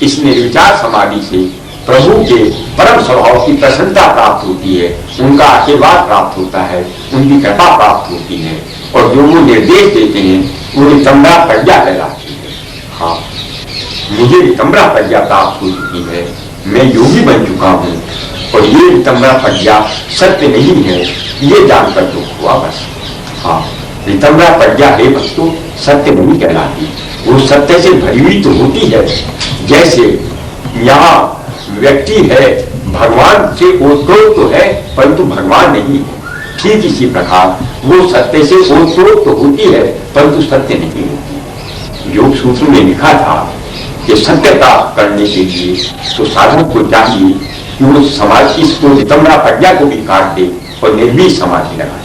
इस निर्विचार समाधि से प्रभु के परम स्वभाव की प्रसन्नता प्राप्त होती है, उनका आशीर्वाद प्राप्त होता है, उनकी कृपा प्राप्त होती है और जो वो निर्देश देते हैं वो वितम्रा प्रज्ञा कहलाती है। हाँ, मुझे वितम्रा प्रज्ञा प्राप्त हो चुकी है, मैं योगी बन चुका हूँ और ये वितम्रा प्रज्ञा सत्य नहीं है ये जानकर दुख हुआ बस। हाँ, वितम्रा प्रज्ञा है भक्तों सत्य नहीं कहलाती, वो सत्य से भरी हुई तो होती है। जैसे यहाँ व्यक्ति है, भगवान से ओतप्रोत तो है परंतु भगवान नहीं है, ठीक इसी प्रकार वो सत्य से ओतप्रोत तो होती है परंतु सत्य नहीं होती। योग सूत्र में लिखा था कि सत्य प्राप्त करने के लिए तो साधक को चाहिए कि वो समाज की वितम्रा प्रज्ञा को भी काट दे और निर्भीक समाधि लगा दे।